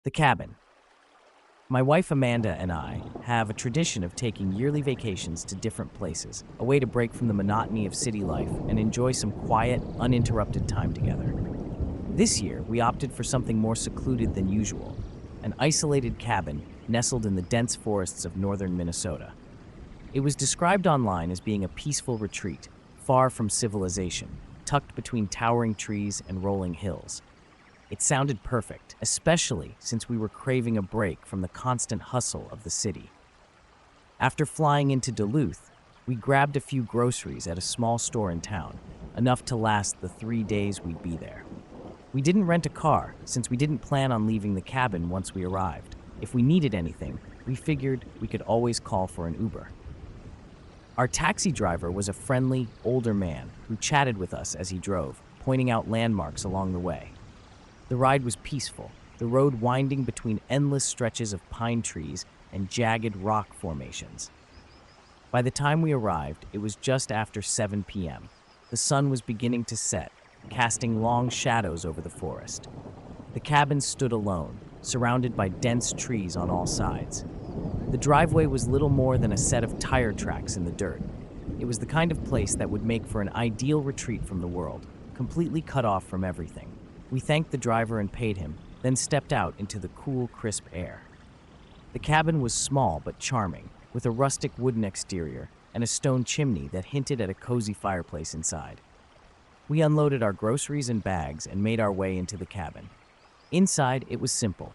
The cabin. My wife Amanda and I have a tradition of taking yearly vacations to different places, a way to break from the monotony of city life and enjoy some quiet, uninterrupted time together. This year, we opted for something more secluded than usual, an isolated cabin nestled in the dense forests of northern Minnesota. It was described online as being a peaceful retreat, far from civilization, tucked between towering trees and rolling hills. It sounded perfect, especially since we were craving a break from the constant hustle of the city. After flying into Duluth, we grabbed a few groceries at a small store in town, enough to last the 3 days we'd be there. We didn't rent a car since we didn't plan on leaving the cabin once we arrived. If we needed anything, we figured we could always call for an Uber. Our taxi driver was a friendly, older man who chatted with us as he drove, pointing out landmarks along the way. The ride was peaceful, the road winding between endless stretches of pine trees and jagged rock formations. By the time we arrived, it was just after 7 p.m. The sun was beginning to set, casting long shadows over the forest. The cabin stood alone, surrounded by dense trees on all sides. The driveway was little more than a set of tire tracks in the dirt. It was the kind of place that would make for an ideal retreat from the world, completely cut off from everything. We thanked the driver and paid him, then stepped out into the cool, crisp air. The cabin was small but charming, with a rustic wooden exterior and a stone chimney that hinted at a cozy fireplace inside. We unloaded our groceries and bags and made our way into the cabin. Inside, it was simple: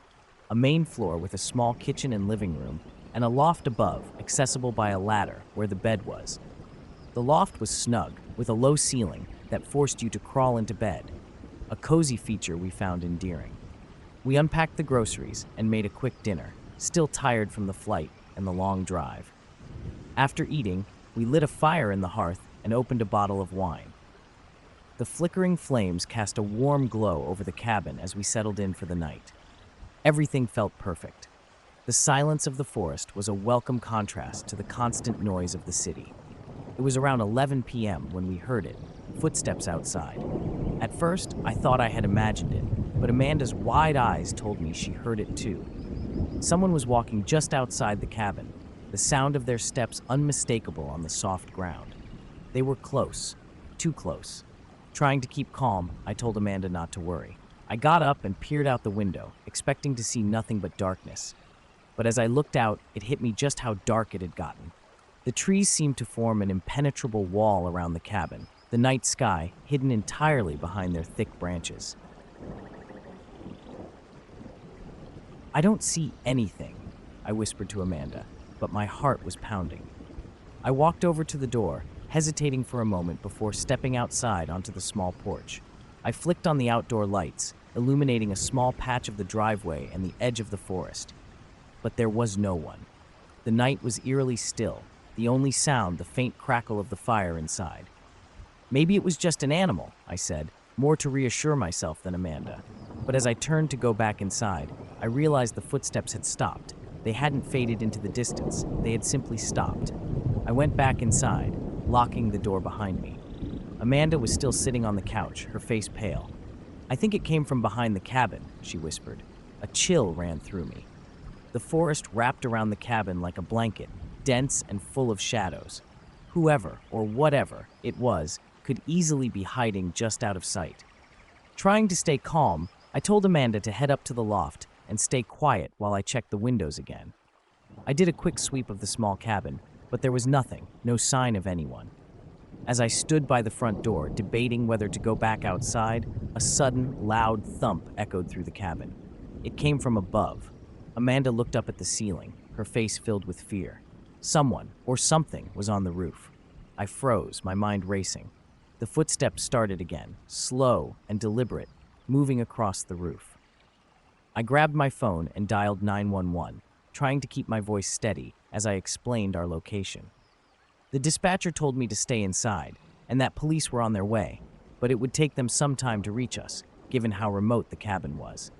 a main floor with a small kitchen and living room, and a loft above, accessible by a ladder where the bed was. The loft was snug, with a low ceiling that forced you to crawl into bed, a cozy feature we found endearing. We unpacked the groceries and made a quick dinner, still tired from the flight and the long drive. After eating, we lit a fire in the hearth and opened a bottle of wine. The flickering flames cast a warm glow over the cabin as we settled in for the night. Everything felt perfect. The silence of the forest was a welcome contrast to the constant noise of the city. It was around 11 p.m. when we heard it, footsteps outside. At first, I thought I had imagined it, but Amanda's wide eyes told me she heard it too. Someone was walking just outside the cabin, the sound of their steps unmistakable on the soft ground. They were close, too close. Trying to keep calm, I told Amanda not to worry. I got up and peered out the window, expecting to see nothing but darkness. But as I looked out, it hit me just how dark it had gotten. The trees seemed to form an impenetrable wall around the cabin, the night sky hidden entirely behind their thick branches. "I don't see anything," I whispered to Amanda, but my heart was pounding. I walked over to the door, hesitating for a moment before stepping outside onto the small porch. I flicked on the outdoor lights, illuminating a small patch of the driveway and the edge of the forest. But there was no one. The night was eerily still, the only sound the faint crackle of the fire inside. "Maybe it was just an animal," I said, more to reassure myself than Amanda. But as I turned to go back inside, I realized the footsteps had stopped. They hadn't faded into the distance, they had simply stopped. I went back inside, locking the door behind me. Amanda was still sitting on the couch, her face pale. "I think it came from behind the cabin," she whispered. A chill ran through me. The forest wrapped around the cabin like a blanket, dense and full of shadows. Whoever, or whatever, it was, could easily be hiding just out of sight. Trying to stay calm, I told Amanda to head up to the loft and stay quiet while I checked the windows again. I did a quick sweep of the small cabin, but there was nothing, no sign of anyone. As I stood by the front door, debating whether to go back outside, a sudden, loud thump echoed through the cabin. It came from above. Amanda looked up at the ceiling, her face filled with fear. Someone, or something, was on the roof. I froze, my mind racing. The footsteps started again, slow and deliberate, moving across the roof. I grabbed my phone and dialed 911, trying to keep my voice steady as I explained our location. The dispatcher told me to stay inside, and that police were on their way, but it would take them some time to reach us, given how remote the cabin was.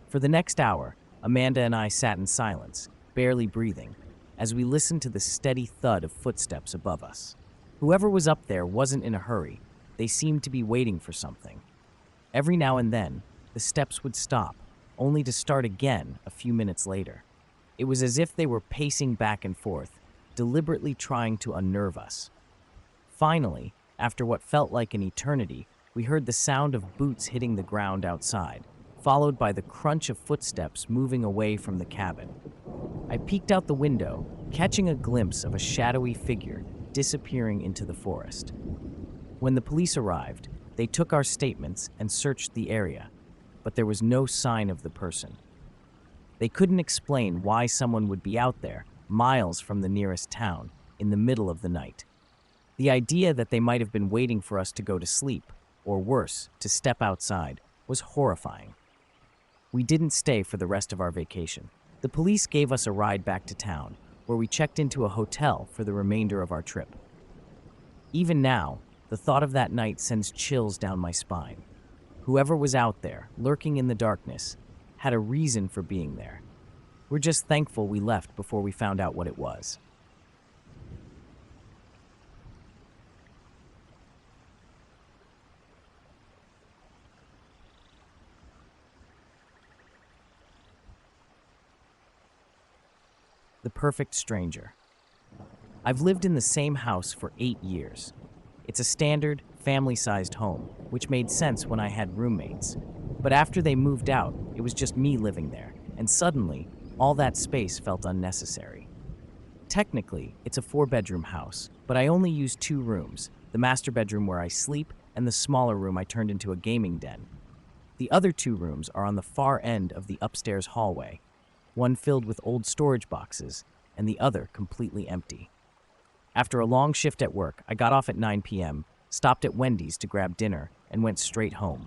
For the next hour, Amanda and I sat in silence, barely breathing, as we listened to the steady thud of footsteps above us. Whoever was up there wasn't in a hurry. They seemed to be waiting for something. Every now and then, the steps would stop, only to start again a few minutes later. It was as if they were pacing back and forth, deliberately trying to unnerve us. Finally, after what felt like an eternity, we heard the sound of boots hitting the ground outside, followed by the crunch of footsteps moving away from the cabin. I peeked out the window, catching a glimpse of a shadowy figure disappearing into the forest. When the police arrived, they took our statements and searched the area, but there was no sign of the person. They couldn't explain why someone would be out there, miles from the nearest town, in the middle of the night. The idea that they might have been waiting for us to go to sleep, or worse, to step outside, was horrifying. We didn't stay for the rest of our vacation. The police gave us a ride back to town, where we checked into a hotel for the remainder of our trip. Even now, the thought of that night sends chills down my spine. Whoever was out there, lurking in the darkness, had a reason for being there. We're just thankful we left before we found out what it was. The perfect stranger. I've lived in the same house for 8 years. It's a standard, family-sized home, which made sense when I had roommates. But after they moved out, it was just me living there, and suddenly, all that space felt unnecessary. Technically, it's a 4-bedroom house, but I only use 2 rooms, the master bedroom where I sleep and the smaller room I turned into a gaming den. The other 2 rooms are on the far end of the upstairs hallway, one filled with old storage boxes and the other completely empty. After a long shift at work, I got off at 9 p.m., stopped at Wendy's to grab dinner, and went straight home.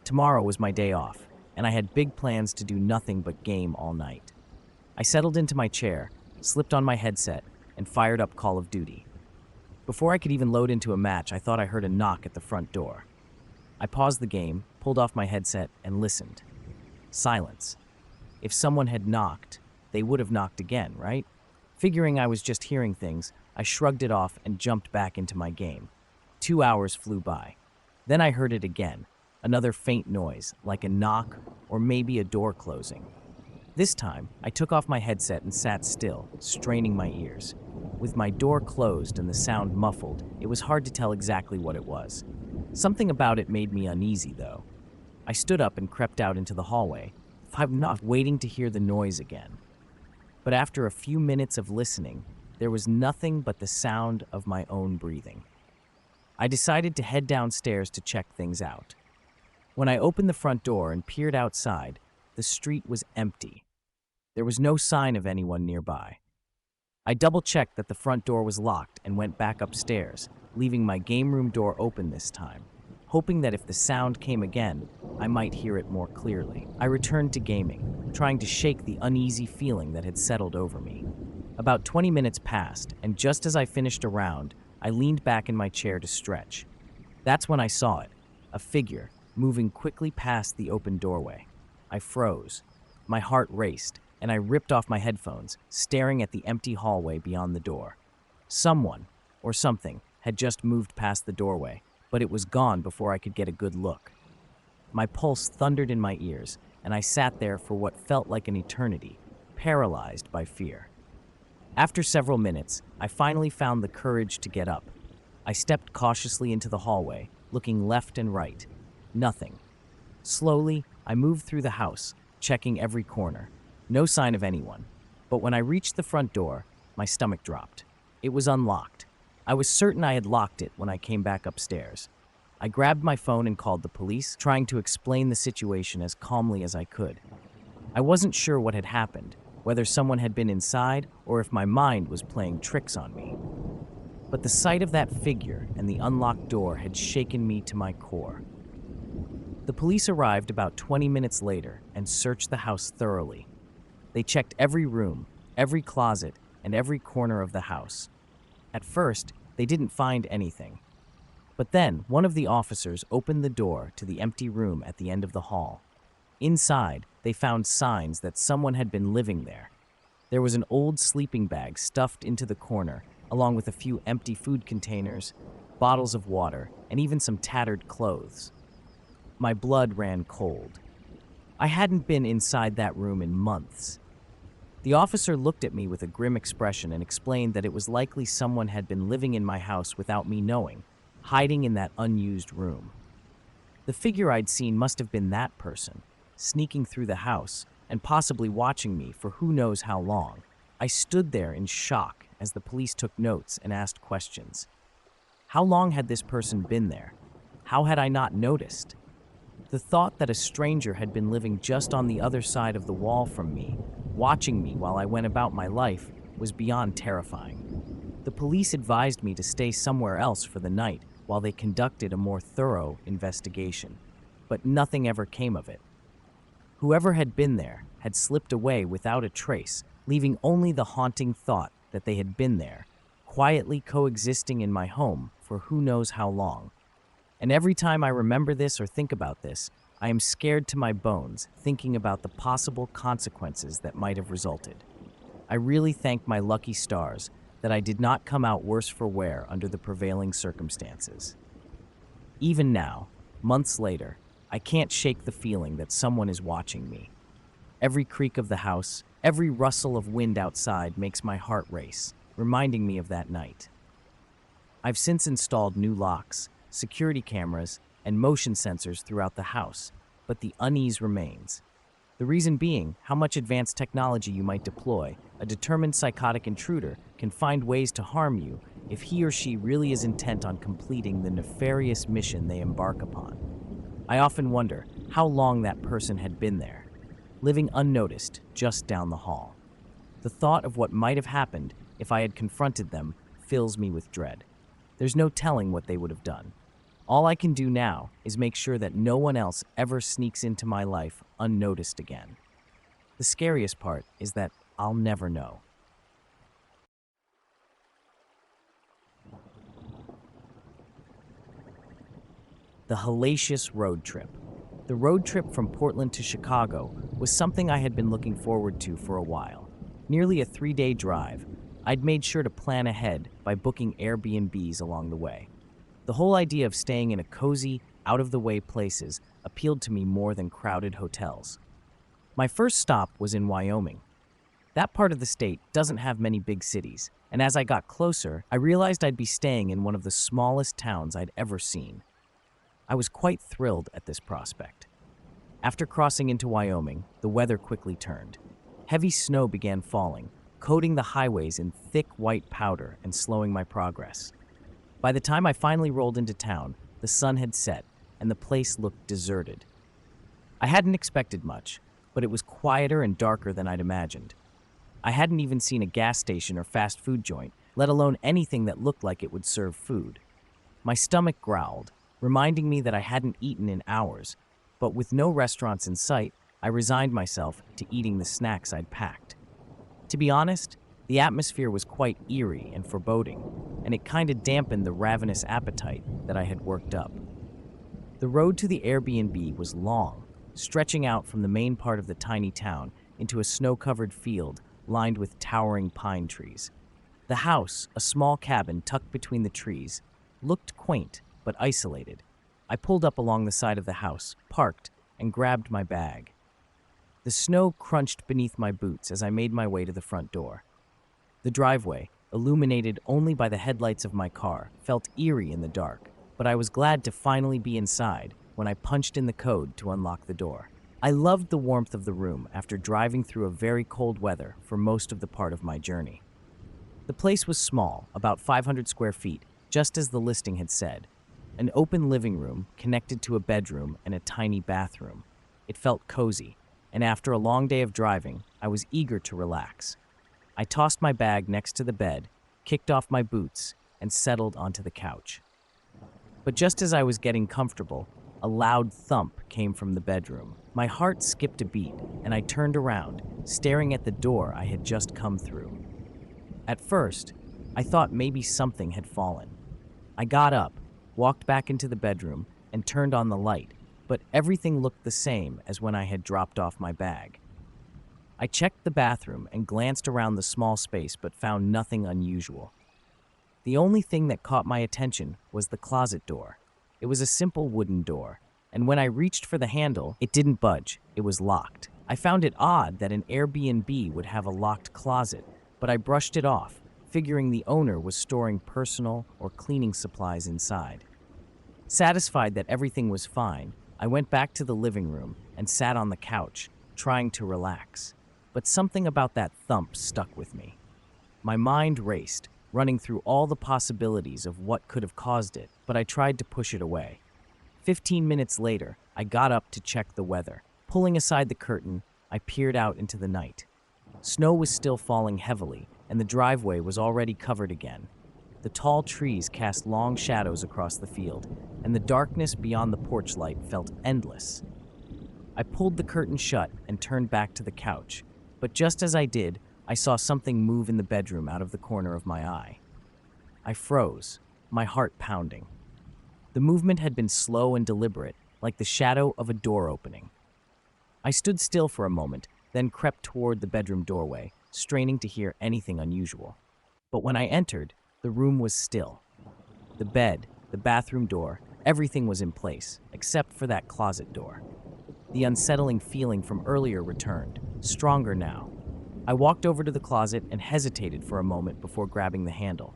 Tomorrow was my day off, and I had big plans to do nothing but game all night. I settled into my chair, slipped on my headset, and fired up Call of Duty. Before I could even load into a match, I thought I heard a knock at the front door. I paused the game, pulled off my headset, and listened. Silence. If someone had knocked, they would have knocked again, right? Figuring I was just hearing things, I shrugged it off and jumped back into my game. 2 hours flew by. Then I heard it again, another faint noise, like a knock or maybe a door closing. This time, I took off my headset and sat still, straining my ears. With my door closed and the sound muffled, it was hard to tell exactly what it was. Something about it made me uneasy, though. I stood up and crept out into the hallway, not waiting to hear the noise again. But after a few minutes of listening, there was nothing but the sound of my own breathing. I decided to head downstairs to check things out. When I opened the front door and peered outside, the street was empty. There was no sign of anyone nearby. I double-checked that the front door was locked and went back upstairs, leaving my game room door open this time, hoping that if the sound came again, I might hear it more clearly. I returned to gaming, trying to shake the uneasy feeling that had settled over me. About 20 minutes passed, and just as I finished a round, I leaned back in my chair to stretch. That's when I saw it, a figure, moving quickly past the open doorway. I froze. My heart raced, and I ripped off my headphones, staring at the empty hallway beyond the door. Someone, or something, had just moved past the doorway, but it was gone before I could get a good look. My pulse thundered in my ears, and I sat there for what felt like an eternity, paralyzed by fear. After several minutes, I finally found the courage to get up. I stepped cautiously into the hallway, looking left and right. Nothing. Slowly, I moved through the house, checking every corner. No sign of anyone. But when I reached the front door, my stomach dropped. It was unlocked. I was certain I had locked it when I came back upstairs. I grabbed my phone and called the police, trying to explain the situation as calmly as I could. I wasn't sure what had happened, whether someone had been inside or if my mind was playing tricks on me. But the sight of that figure and the unlocked door had shaken me to my core. The police arrived about 20 minutes later and searched the house thoroughly. They checked every room, every closet, and every corner of the house. At first, they didn't find anything. But then, one of the officers opened the door to the empty room at the end of the hall. Inside, they found signs that someone had been living there. There was an old sleeping bag stuffed into the corner, along with a few empty food containers, bottles of water, and even some tattered clothes. My blood ran cold. I hadn't been inside that room in months. The officer looked at me with a grim expression and explained that it was likely someone had been living in my house without me knowing, hiding in that unused room. The figure I'd seen must have been that person, sneaking through the house and possibly watching me for who knows how long. I stood there in shock as the police took notes and asked questions. How long had this person been there? How had I not noticed? The thought that a stranger had been living just on the other side of the wall from me, watching me while I went about my life, was beyond terrifying. The police advised me to stay somewhere else for the night while they conducted a more thorough investigation, but nothing ever came of it. Whoever had been there had slipped away without a trace, leaving only the haunting thought that they had been there, quietly coexisting in my home for who knows how long. And every time I remember this or think about this, I am scared to my bones, thinking about the possible consequences that might have resulted. I really thank my lucky stars that I did not come out worse for wear under the prevailing circumstances. Even now, months later, I can't shake the feeling that someone is watching me. Every creak of the house, every rustle of wind outside makes my heart race, reminding me of that night. I've since installed new locks, security cameras, and motion sensors throughout the house, but the unease remains. The reason being how much advanced technology you might deploy, a determined psychotic intruder can find ways to harm you if he or she really is intent on completing the nefarious mission they embark upon. I often wonder how long that person had been there, living unnoticed just down the hall. The thought of what might have happened if I had confronted them fills me with dread. There's no telling what they would have done. All I can do now is make sure that no one else ever sneaks into my life unnoticed again. The scariest part is that I'll never know. The Hellacious road trip. The road trip from Portland to Chicago was something I had been looking forward to for a while. Nearly a 3-day drive, I'd made sure to plan ahead by booking Airbnbs along the way. The whole idea of staying in a cozy, out-of-the-way places appealed to me more than crowded hotels. My first stop was in Wyoming. That part of the state doesn't have many big cities, and as I got closer, I realized I'd be staying in one of the smallest towns I'd ever seen. I was quite thrilled at this prospect. After crossing into Wyoming, the weather quickly turned. Heavy snow began falling, coating the highways in thick white powder and slowing my progress. By the time I finally rolled into town, the sun had set, and the place looked deserted. I hadn't expected much, but it was quieter and darker than I'd imagined. I hadn't even seen a gas station or fast food joint, let alone anything that looked like it would serve food. My stomach growled, reminding me that I hadn't eaten in hours, but with no restaurants in sight, I resigned myself to eating the snacks I'd packed. To be honest, the atmosphere was quite eerie and foreboding, and it kind of dampened the ravenous appetite that I had worked up. The road to the Airbnb was long, stretching out from the main part of the tiny town into a snow-covered field lined with towering pine trees. The house, a small cabin tucked between the trees, looked quaint but isolated. I pulled up along the side of the house, parked, and grabbed my bag. The snow crunched beneath my boots as I made my way to the front door. The driveway, illuminated only by the headlights of my car, felt eerie in the dark, but I was glad to finally be inside when I punched in the code to unlock the door. I loved the warmth of the room after driving through a very cold weather for most of the part of my journey. The place was small, about 500 square feet, just as the listing had said. An open living room connected to a bedroom and a tiny bathroom. It felt cozy, and after a long day of driving, I was eager to relax. I tossed my bag next to the bed, kicked off my boots, and settled onto the couch. But just as I was getting comfortable, a loud thump came from the bedroom. My heart skipped a beat, and I turned around, staring at the door I had just come through. At first, I thought maybe something had fallen. I got up, walked back into the bedroom, and turned on the light, but everything looked the same as when I had dropped off my bag. I checked the bathroom and glanced around the small space but found nothing unusual. The only thing that caught my attention was the closet door. It was a simple wooden door, and when I reached for the handle, it didn't budge. It was locked. I found it odd that an Airbnb would have a locked closet, but I brushed it off, figuring the owner was storing personal or cleaning supplies inside. Satisfied that everything was fine, I went back to the living room and sat on the couch, trying to relax. But something about that thump stuck with me. My mind raced, running through all the possibilities of what could have caused it, but I tried to push it away. 15 minutes later, I got up to check the weather. Pulling aside the curtain, I peered out into the night. Snow was still falling heavily, and the driveway was already covered again. The tall trees cast long shadows across the field, and the darkness beyond the porch light felt endless. I pulled the curtain shut and turned back to the couch, but just as I did, I saw something move in the bedroom out of the corner of my eye. I froze, my heart pounding. The movement had been slow and deliberate, like the shadow of a door opening. I stood still for a moment, then crept toward the bedroom doorway, straining to hear anything unusual. But when I entered, the room was still. The bed, the bathroom door, everything was in place, except for that closet door. The unsettling feeling from earlier returned, stronger now. I walked over to the closet and hesitated for a moment before grabbing the handle.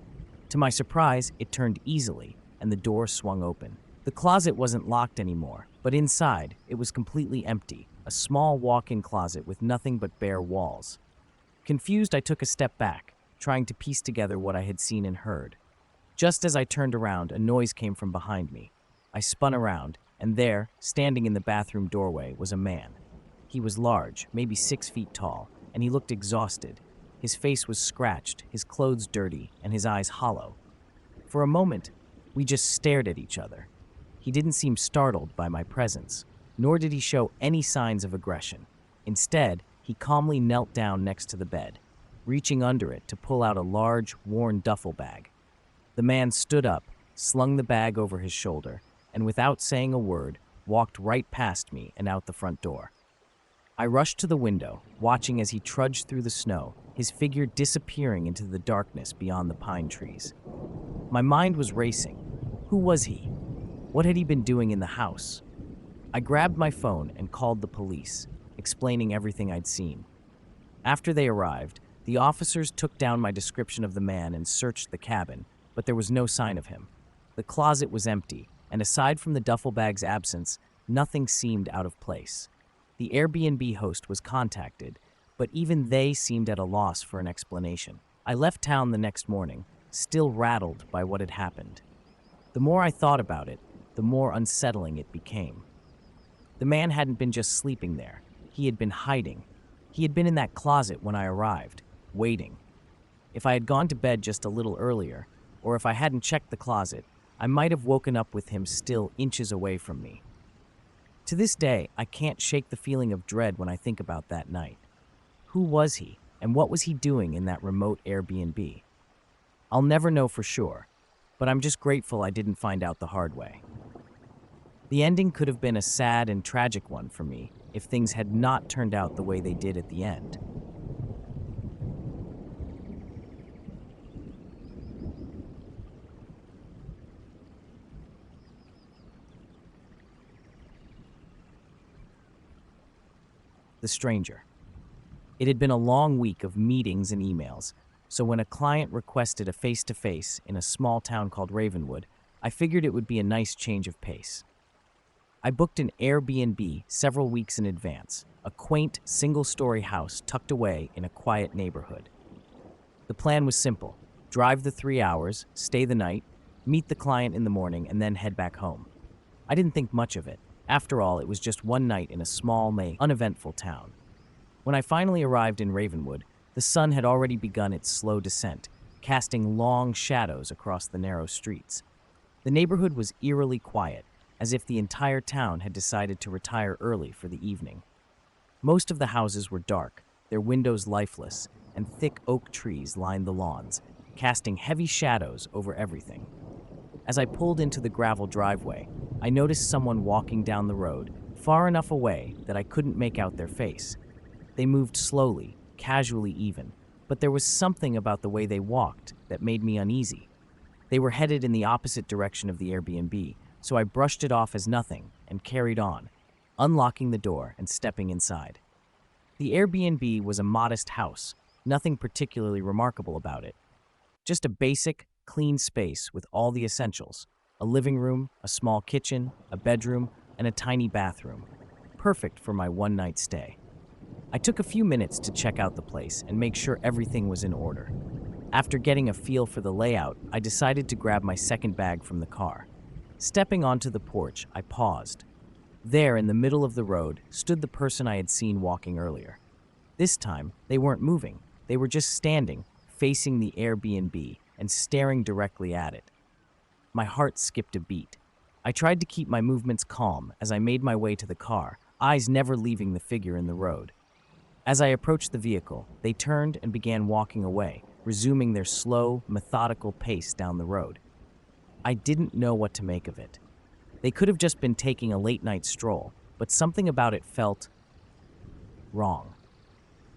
To my surprise, it turned easily, and the door swung open. The closet wasn't locked anymore, but inside, it was completely empty, a small walk-in closet with nothing but bare walls. Confused, I took a step back, trying to piece together what I had seen and heard. Just as I turned around, a noise came from behind me. I spun around, and there, standing in the bathroom doorway, was a man. He was large, maybe 6 feet tall, and he looked exhausted. His face was scratched, his clothes dirty, and his eyes hollow. For a moment, we just stared at each other. He didn't seem startled by my presence, nor did he show any signs of aggression. Instead, he calmly knelt down next to the bed, reaching under it to pull out a large, worn duffel bag. The man stood up, slung the bag over his shoulder, and without saying a word, walked right past me and out the front door. I rushed to the window, watching as he trudged through the snow, his figure disappearing into the darkness beyond the pine trees. My mind was racing. Who was he? What had he been doing in the house? I grabbed my phone and called the police, explaining everything I'd seen. After they arrived, the officers took down my description of the man and searched the cabin, but there was no sign of him. The closet was empty, and aside from the duffel bag's absence, nothing seemed out of place. The Airbnb host was contacted, but even they seemed at a loss for an explanation. I left town the next morning, still rattled by what had happened. The more I thought about it, the more unsettling it became. The man hadn't been just sleeping there. He had been hiding. He had been in that closet when I arrived, waiting. If I had gone to bed just a little earlier, or if I hadn't checked the closet, I might have woken up with him still inches away from me. To this day, I can't shake the feeling of dread when I think about that night. Who was he, and what was he doing in that remote Airbnb? I'll never know for sure, but I'm just grateful I didn't find out the hard way. The ending could have been a sad and tragic one for me if things had not turned out the way they did at the end. The stranger. It had been a long week of meetings and emails, so when a client requested a face-to-face in a small town called Ravenwood, I figured it would be a nice change of pace. I booked an Airbnb several weeks in advance, a quaint, single-story house tucked away in a quiet neighborhood. The plan was simple: drive the 3 hours, stay the night, meet the client in the morning, and then head back home. I didn't think much of it. After all, it was just one night in a small, uneventful town. When I finally arrived in Ravenwood, the sun had already begun its slow descent, casting long shadows across the narrow streets. The neighborhood was eerily quiet, as if the entire town had decided to retire early for the evening. Most of the houses were dark, their windows lifeless, and thick oak trees lined the lawns, casting heavy shadows over everything. As I pulled into the gravel driveway, I noticed someone walking down the road, far enough away that I couldn't make out their face. They moved slowly, casually even, but there was something about the way they walked that made me uneasy. They were headed in the opposite direction of the Airbnb, so I brushed it off as nothing and carried on, unlocking the door and stepping inside. The Airbnb was a modest house, nothing particularly remarkable about it. Just a basic, clean space with all the essentials: a living room, a small kitchen, a bedroom, and a tiny bathroom. Perfect for my one-night stay. I took a few minutes to check out the place and make sure everything was in order. After getting a feel for the layout, I decided to grab my second bag from the car. Stepping onto the porch, I paused. There, in the middle of the road, stood the person I had seen walking earlier. This time, they weren't moving. They were just standing, facing the Airbnb, and staring directly at it. My heart skipped a beat. I tried to keep my movements calm as I made my way to the car, eyes never leaving the figure in the road. As I approached the vehicle, they turned and began walking away, resuming their slow, methodical pace down the road. I didn't know what to make of it. They could have just been taking a late-night stroll, but something about it felt wrong.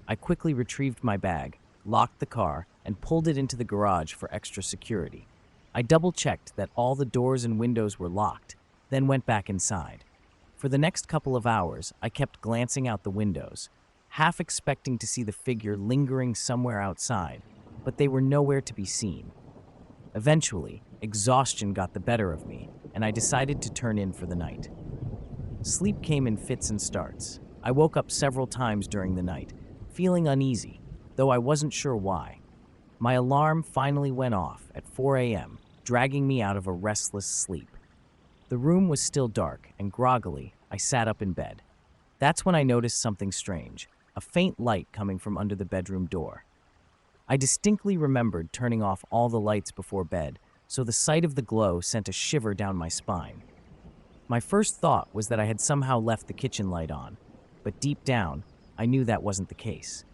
I quickly retrieved my bag, locked the car, and pulled it into the garage for extra security. I double-checked that all the doors and windows were locked, then went back inside. For the next couple of hours, I kept glancing out the windows, half expecting to see the figure lingering somewhere outside, but they were nowhere to be seen. Eventually, exhaustion got the better of me, and I decided to turn in for the night. Sleep came in fits and starts. I woke up several times during the night, feeling uneasy, though I wasn't sure why. My alarm finally went off at 4 a.m., dragging me out of a restless sleep. The room was still dark, and groggily, I sat up in bed. That's when I noticed something strange, a faint light coming from under the bedroom door. I distinctly remembered turning off all the lights before bed, so the sight of the glow sent a shiver down my spine. My first thought was that I had somehow left the kitchen light on, but deep down, I knew that wasn't the case.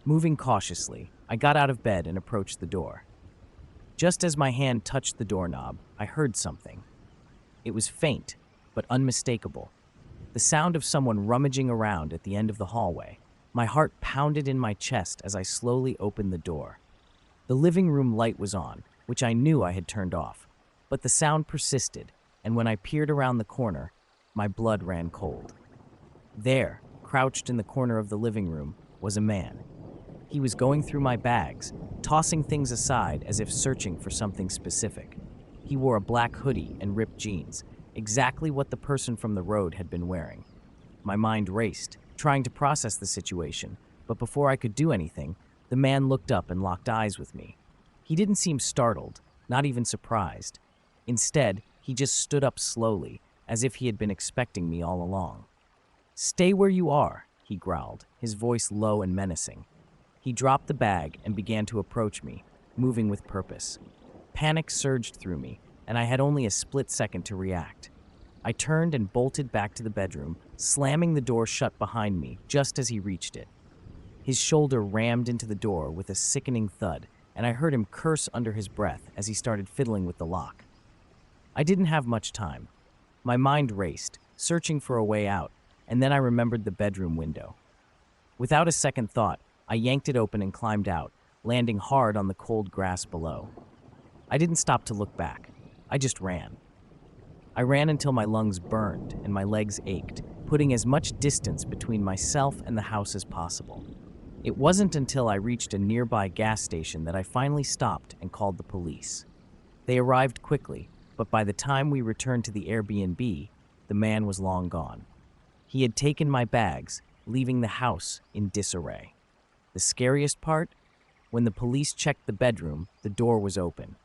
Moving cautiously, I got out of bed and approached the door. Just as my hand touched the doorknob, I heard something. It was faint, but unmistakable. The sound of someone rummaging around at the end of the hallway. My heart pounded in my chest as I slowly opened the door. The living room light was on, which I knew I had turned off, but the sound persisted, and when I peered around the corner, my blood ran cold. There, crouched in the corner of the living room, was a man. He was going through my bags, tossing things aside as if searching for something specific. He wore a black hoodie and ripped jeans, exactly what the person from the road had been wearing. My mind raced, trying to process the situation, but before I could do anything, the man looked up and locked eyes with me. He didn't seem startled, not even surprised. Instead, he just stood up slowly, as if he had been expecting me all along. "Stay where you are," he growled, his voice low and menacing. He dropped the bag and began to approach me, moving with purpose. Panic surged through me, and I had only a split second to react. I turned and bolted back to the bedroom, slamming the door shut behind me just as he reached it. His shoulder rammed into the door with a sickening thud, and I heard him curse under his breath as he started fiddling with the lock. I didn't have much time. My mind raced, searching for a way out, and then I remembered the bedroom window. Without a second thought, I yanked it open and climbed out, landing hard on the cold grass below. I didn't stop to look back. I just ran. I ran until my lungs burned and my legs ached, putting as much distance between myself and the house as possible. It wasn't until I reached a nearby gas station that I finally stopped and called the police. They arrived quickly, but by the time we returned to the Airbnb, the man was long gone. He had taken my bags, leaving the house in disarray. The scariest part? When the police checked the bedroom, the door was open.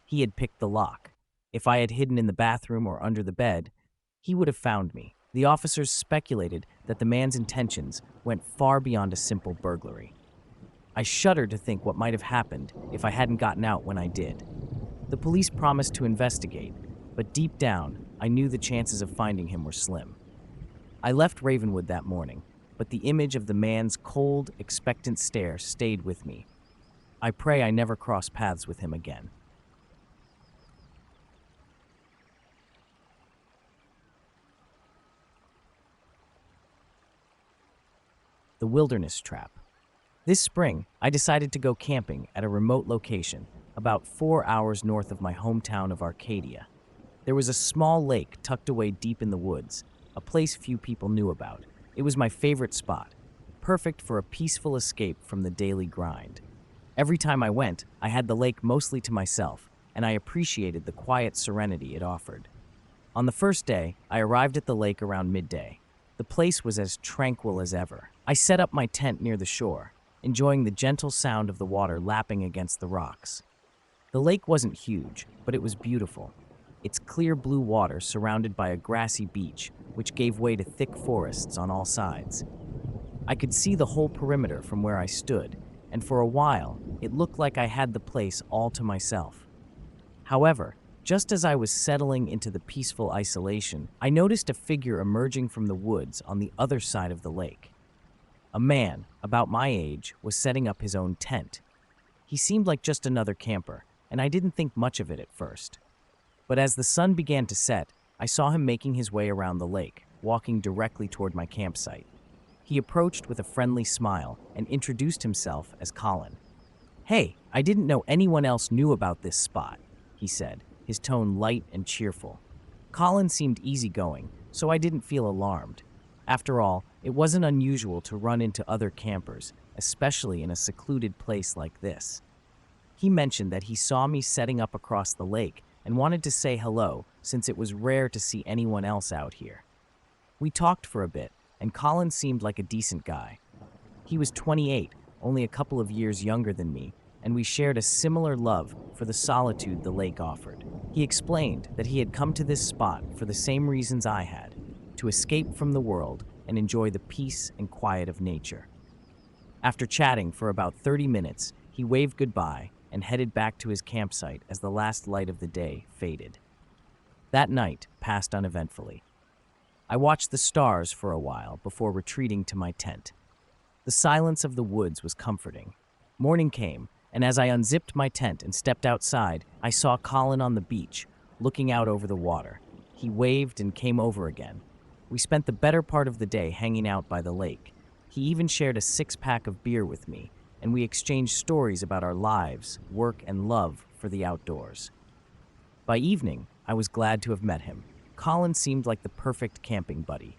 He had picked the lock. If I had hidden in the bathroom or under the bed, he would have found me. The officers speculated that the man's intentions went far beyond a simple burglary. I shuddered to think what might have happened if I hadn't gotten out when I did. The police promised to investigate, but deep down, I knew the chances of finding him were slim. I left Ravenwood that morning, but the image of the man's cold, expectant stare stayed with me. I pray I never cross paths with him again. The Wilderness Trap. This spring, I decided to go camping at a remote location, about 4 hours north of my hometown of Arcadia. There was a small lake tucked away deep in the woods, a place few people knew about. It was my favorite spot, perfect for a peaceful escape from the daily grind. Every time I went, I had the lake mostly to myself, and I appreciated the quiet serenity it offered. On the first day, I arrived at the lake around midday. The place was as tranquil as ever. I set up my tent near the shore, enjoying the gentle sound of the water lapping against the rocks. The lake wasn't huge, but it was beautiful. Its clear blue water surrounded by a grassy beach, which gave way to thick forests on all sides. I could see the whole perimeter from where I stood, and for a while, it looked like I had the place all to myself. However, just as I was settling into the peaceful isolation, I noticed a figure emerging from the woods on the other side of the lake. A man, about my age, was setting up his own tent. He seemed like just another camper, and I didn't think much of it at first. But as the sun began to set, I saw him making his way around the lake, walking directly toward my campsite. He approached with a friendly smile and introduced himself as Colin. "Hey, I didn't know anyone else knew about this spot," he said, his tone light and cheerful. Colin seemed easygoing, so I didn't feel alarmed. After all, it wasn't unusual to run into other campers, especially in a secluded place like this. He mentioned that he saw me setting up across the lake and wanted to say hello since it was rare to see anyone else out here. We talked for a bit, and Colin seemed like a decent guy. He was 28, only a couple of years younger than me, and we shared a similar love for the solitude the lake offered. He explained that he had come to this spot for the same reasons I had, to escape from the world and enjoy the peace and quiet of nature. After chatting for about 30 minutes, he waved goodbye and headed back to his campsite as the last light of the day faded. That night passed uneventfully. I watched the stars for a while before retreating to my tent. The silence of the woods was comforting. Morning came, and as I unzipped my tent and stepped outside, I saw Colin on the beach, looking out over the water. He waved and came over again. We spent the better part of the day hanging out by the lake. He even shared a 6-pack of beer with me, and we exchanged stories about our lives, work, and love for the outdoors. By evening, I was glad to have met him. Colin seemed like the perfect camping buddy.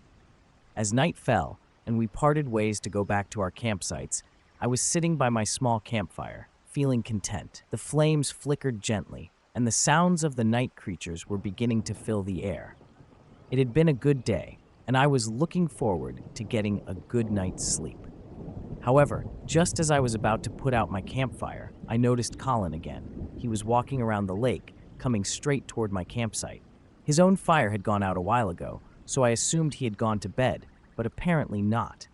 As night fell, and we parted ways to go back to our campsites, I was sitting by my small campfire, feeling content. The flames flickered gently, and the sounds of the night creatures were beginning to fill the air. It had been a good day, and I was looking forward to getting a good night's sleep. However, just as I was about to put out my campfire, I noticed Colin again. He was walking around the lake, coming straight toward my campsite. His own fire had gone out a while ago, so I assumed he had gone to bed, but apparently not.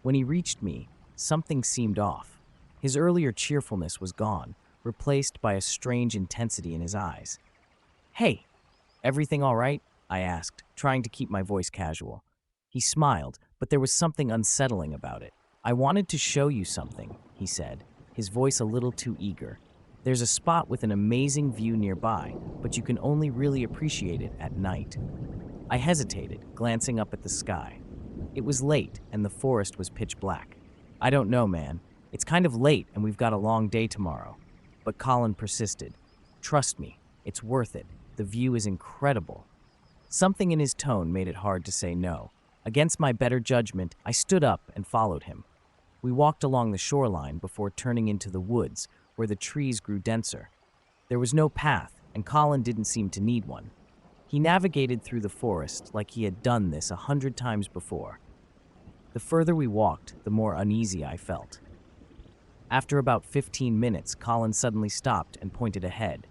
When he reached me, something seemed off. His earlier cheerfulness was gone, replaced by a strange intensity in his eyes. "Hey, everything all right?" I asked, trying to keep my voice casual. He smiled, but there was something unsettling about it. "I wanted to show you something," he said, his voice a little too eager. "There's a spot with an amazing view nearby, but you can only really appreciate it at night." I hesitated, glancing up at the sky. It was late, and the forest was pitch black. "I don't know, man. It's kind of late, and we've got a long day tomorrow." But Colin persisted. "Trust me, it's worth it. The view is incredible." Something in his tone made it hard to say no. Against my better judgment, I stood up and followed him. We walked along the shoreline before turning into the woods, where the trees grew denser. There was no path, and Colin didn't seem to need one. He navigated through the forest like he had done this 100 times before. The further we walked, the more uneasy I felt. After about 15 minutes, Colin suddenly stopped and pointed ahead.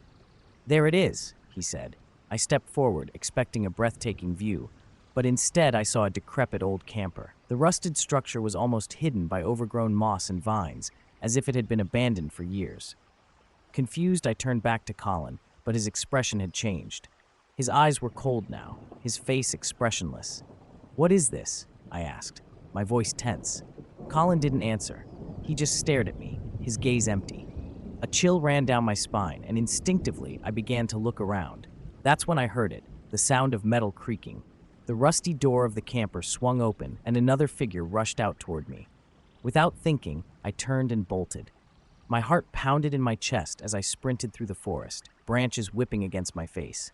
"There it is," he said. I stepped forward, expecting a breathtaking view, but instead I saw a decrepit old camper. The rusted structure was almost hidden by overgrown moss and vines, as if it had been abandoned for years. Confused, I turned back to Colin, but his expression had changed. His eyes were cold now, his face expressionless. "What is this?" I asked, my voice tense. Colin didn't answer. He just stared at me, his gaze empty. A chill ran down my spine, and instinctively I began to look around. That's when I heard it, the sound of metal creaking. The rusty door of the camper swung open, and another figure rushed out toward me. Without thinking, I turned and bolted. My heart pounded in my chest as I sprinted through the forest, branches whipping against my face.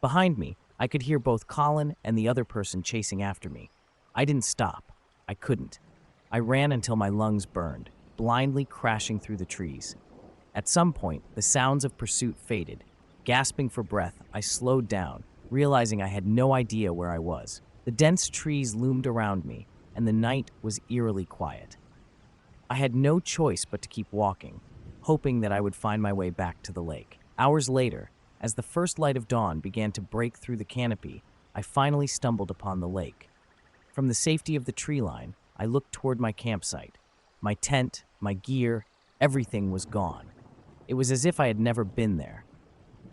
Behind me, I could hear both Colin and the other person chasing after me. I didn't stop. I couldn't. I ran until my lungs burned, blindly crashing through the trees. At some point, the sounds of pursuit faded. Gasping for breath, I slowed down, realizing I had no idea where I was. The dense trees loomed around me, and the night was eerily quiet. I had no choice but to keep walking, hoping that I would find my way back to the lake. Hours later, as the first light of dawn began to break through the canopy, I finally stumbled upon the lake. From the safety of the tree line, I looked toward my campsite. My tent, my gear, everything was gone. It was as if I had never been there.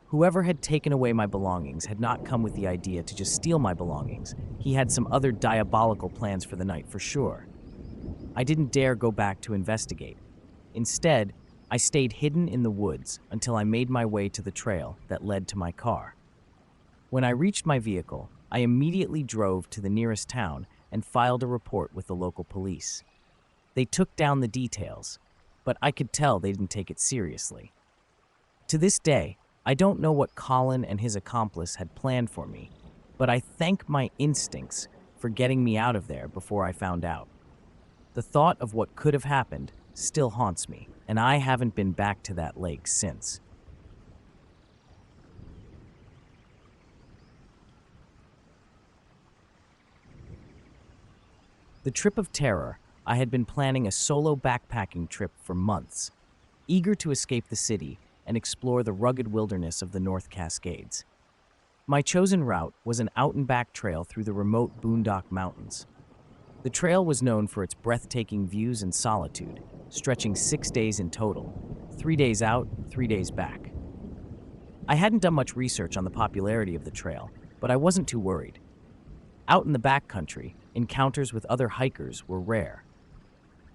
Whoever had taken away my belongings had not come with the idea to just steal my belongings. He had some other diabolical plans for the night, for sure. I didn't dare go back to investigate. Instead, I stayed hidden in the woods until I made my way to the trail that led to my car. When I reached my vehicle, I immediately drove to the nearest town and filed a report with the local police. They took down the details, but I could tell they didn't take it seriously. To this day, I don't know what Colin and his accomplice had planned for me, but I thank my instincts for getting me out of there before I found out. The thought of what could have happened still haunts me, and I haven't been back to that lake since. The trip of terror. I had been planning a solo backpacking trip for months, eager to escape the city and explore the rugged wilderness of the North Cascades. My chosen route was an out-and-back trail through the remote Boondock Mountains. The trail was known for its breathtaking views and solitude, stretching 6 days in total, 3 days out, 3 days back. I hadn't done much research on the popularity of the trail, but I wasn't too worried. Out in the backcountry, encounters with other hikers were rare.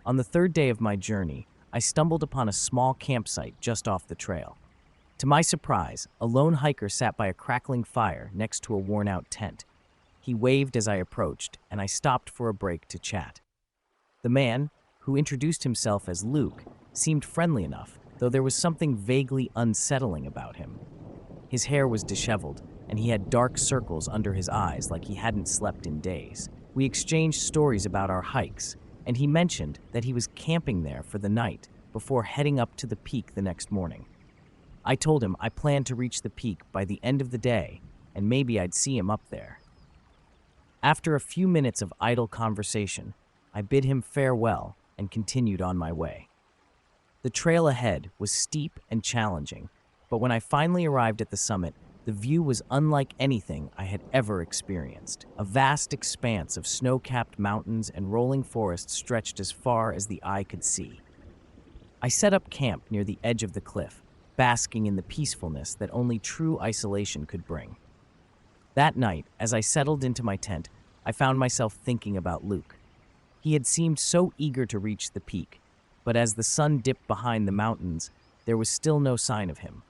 On the third day of my journey, I stumbled upon a small campsite just off the trail. To my surprise, a lone hiker sat by a crackling fire next to a worn-out tent. He waved as I approached, and I stopped for a break to chat. The man, who introduced himself as Luke, seemed friendly enough, though there was something vaguely unsettling about him. His hair was disheveled, and he had dark circles under his eyes like he hadn't slept in days. We exchanged stories about our hikes, and he mentioned that he was camping there for the night before heading up to the peak the next morning. I told him I planned to reach the peak by the end of the day, and maybe I'd see him up there. After a few minutes of idle conversation, I bid him farewell and continued on my way. The trail ahead was steep and challenging, but when I finally arrived at the summit, the view was unlike anything I had ever experienced. A vast expanse of snow-capped mountains and rolling forests stretched as far as the eye could see. I set up camp near the edge of the cliff, basking in the peacefulness that only true isolation could bring. That night, as I settled into my tent, I found myself thinking about Luke. He had seemed so eager to reach the peak, but as the sun dipped behind the mountains, there was still no sign of him.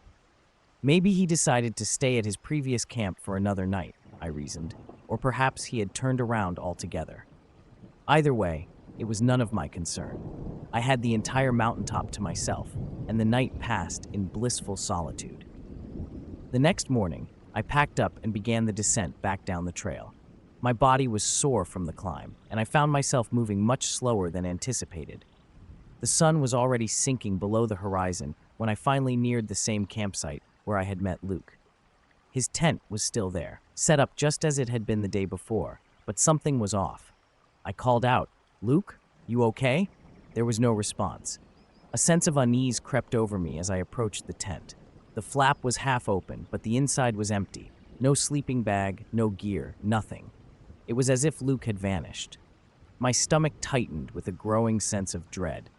Maybe he decided to stay at his previous camp for another night, I reasoned, or perhaps he had turned around altogether. Either way, it was none of my concern. I had the entire mountaintop to myself, and the night passed in blissful solitude. The next morning, I packed up and began the descent back down the trail. My body was sore from the climb, and I found myself moving much slower than anticipated. The sun was already sinking below the horizon when I finally neared the same campsite where I had met Luke. His tent was still there, set up just as it had been the day before, but something was off. I called out, "Luke, you okay?" There was no response. A sense of unease crept over me as I approached the tent. The flap was half open, but the inside was empty. No sleeping bag, no gear, nothing. It was as if Luke had vanished. My stomach tightened with a growing sense of dread.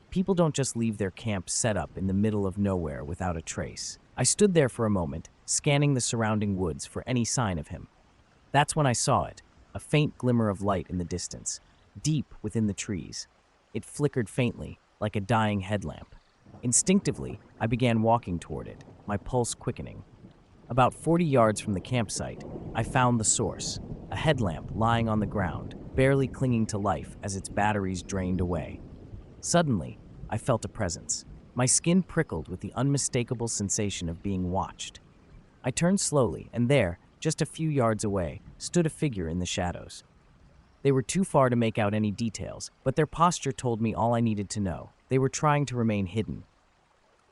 People don't just leave their camp set up in the middle of nowhere without a trace. I stood there for a moment, scanning the surrounding woods for any sign of him. That's when I saw it, a faint glimmer of light in the distance, deep within the trees. It flickered faintly, like a dying headlamp. Instinctively, I began walking toward it, my pulse quickening. About 40 yards from the campsite, I found the source, a headlamp lying on the ground, barely clinging to life as its batteries drained away. Suddenly, I felt a presence. My skin prickled with the unmistakable sensation of being watched. I turned slowly, and there, just a few yards away, stood a figure in the shadows. They were too far to make out any details, but their posture told me all I needed to know. They were trying to remain hidden.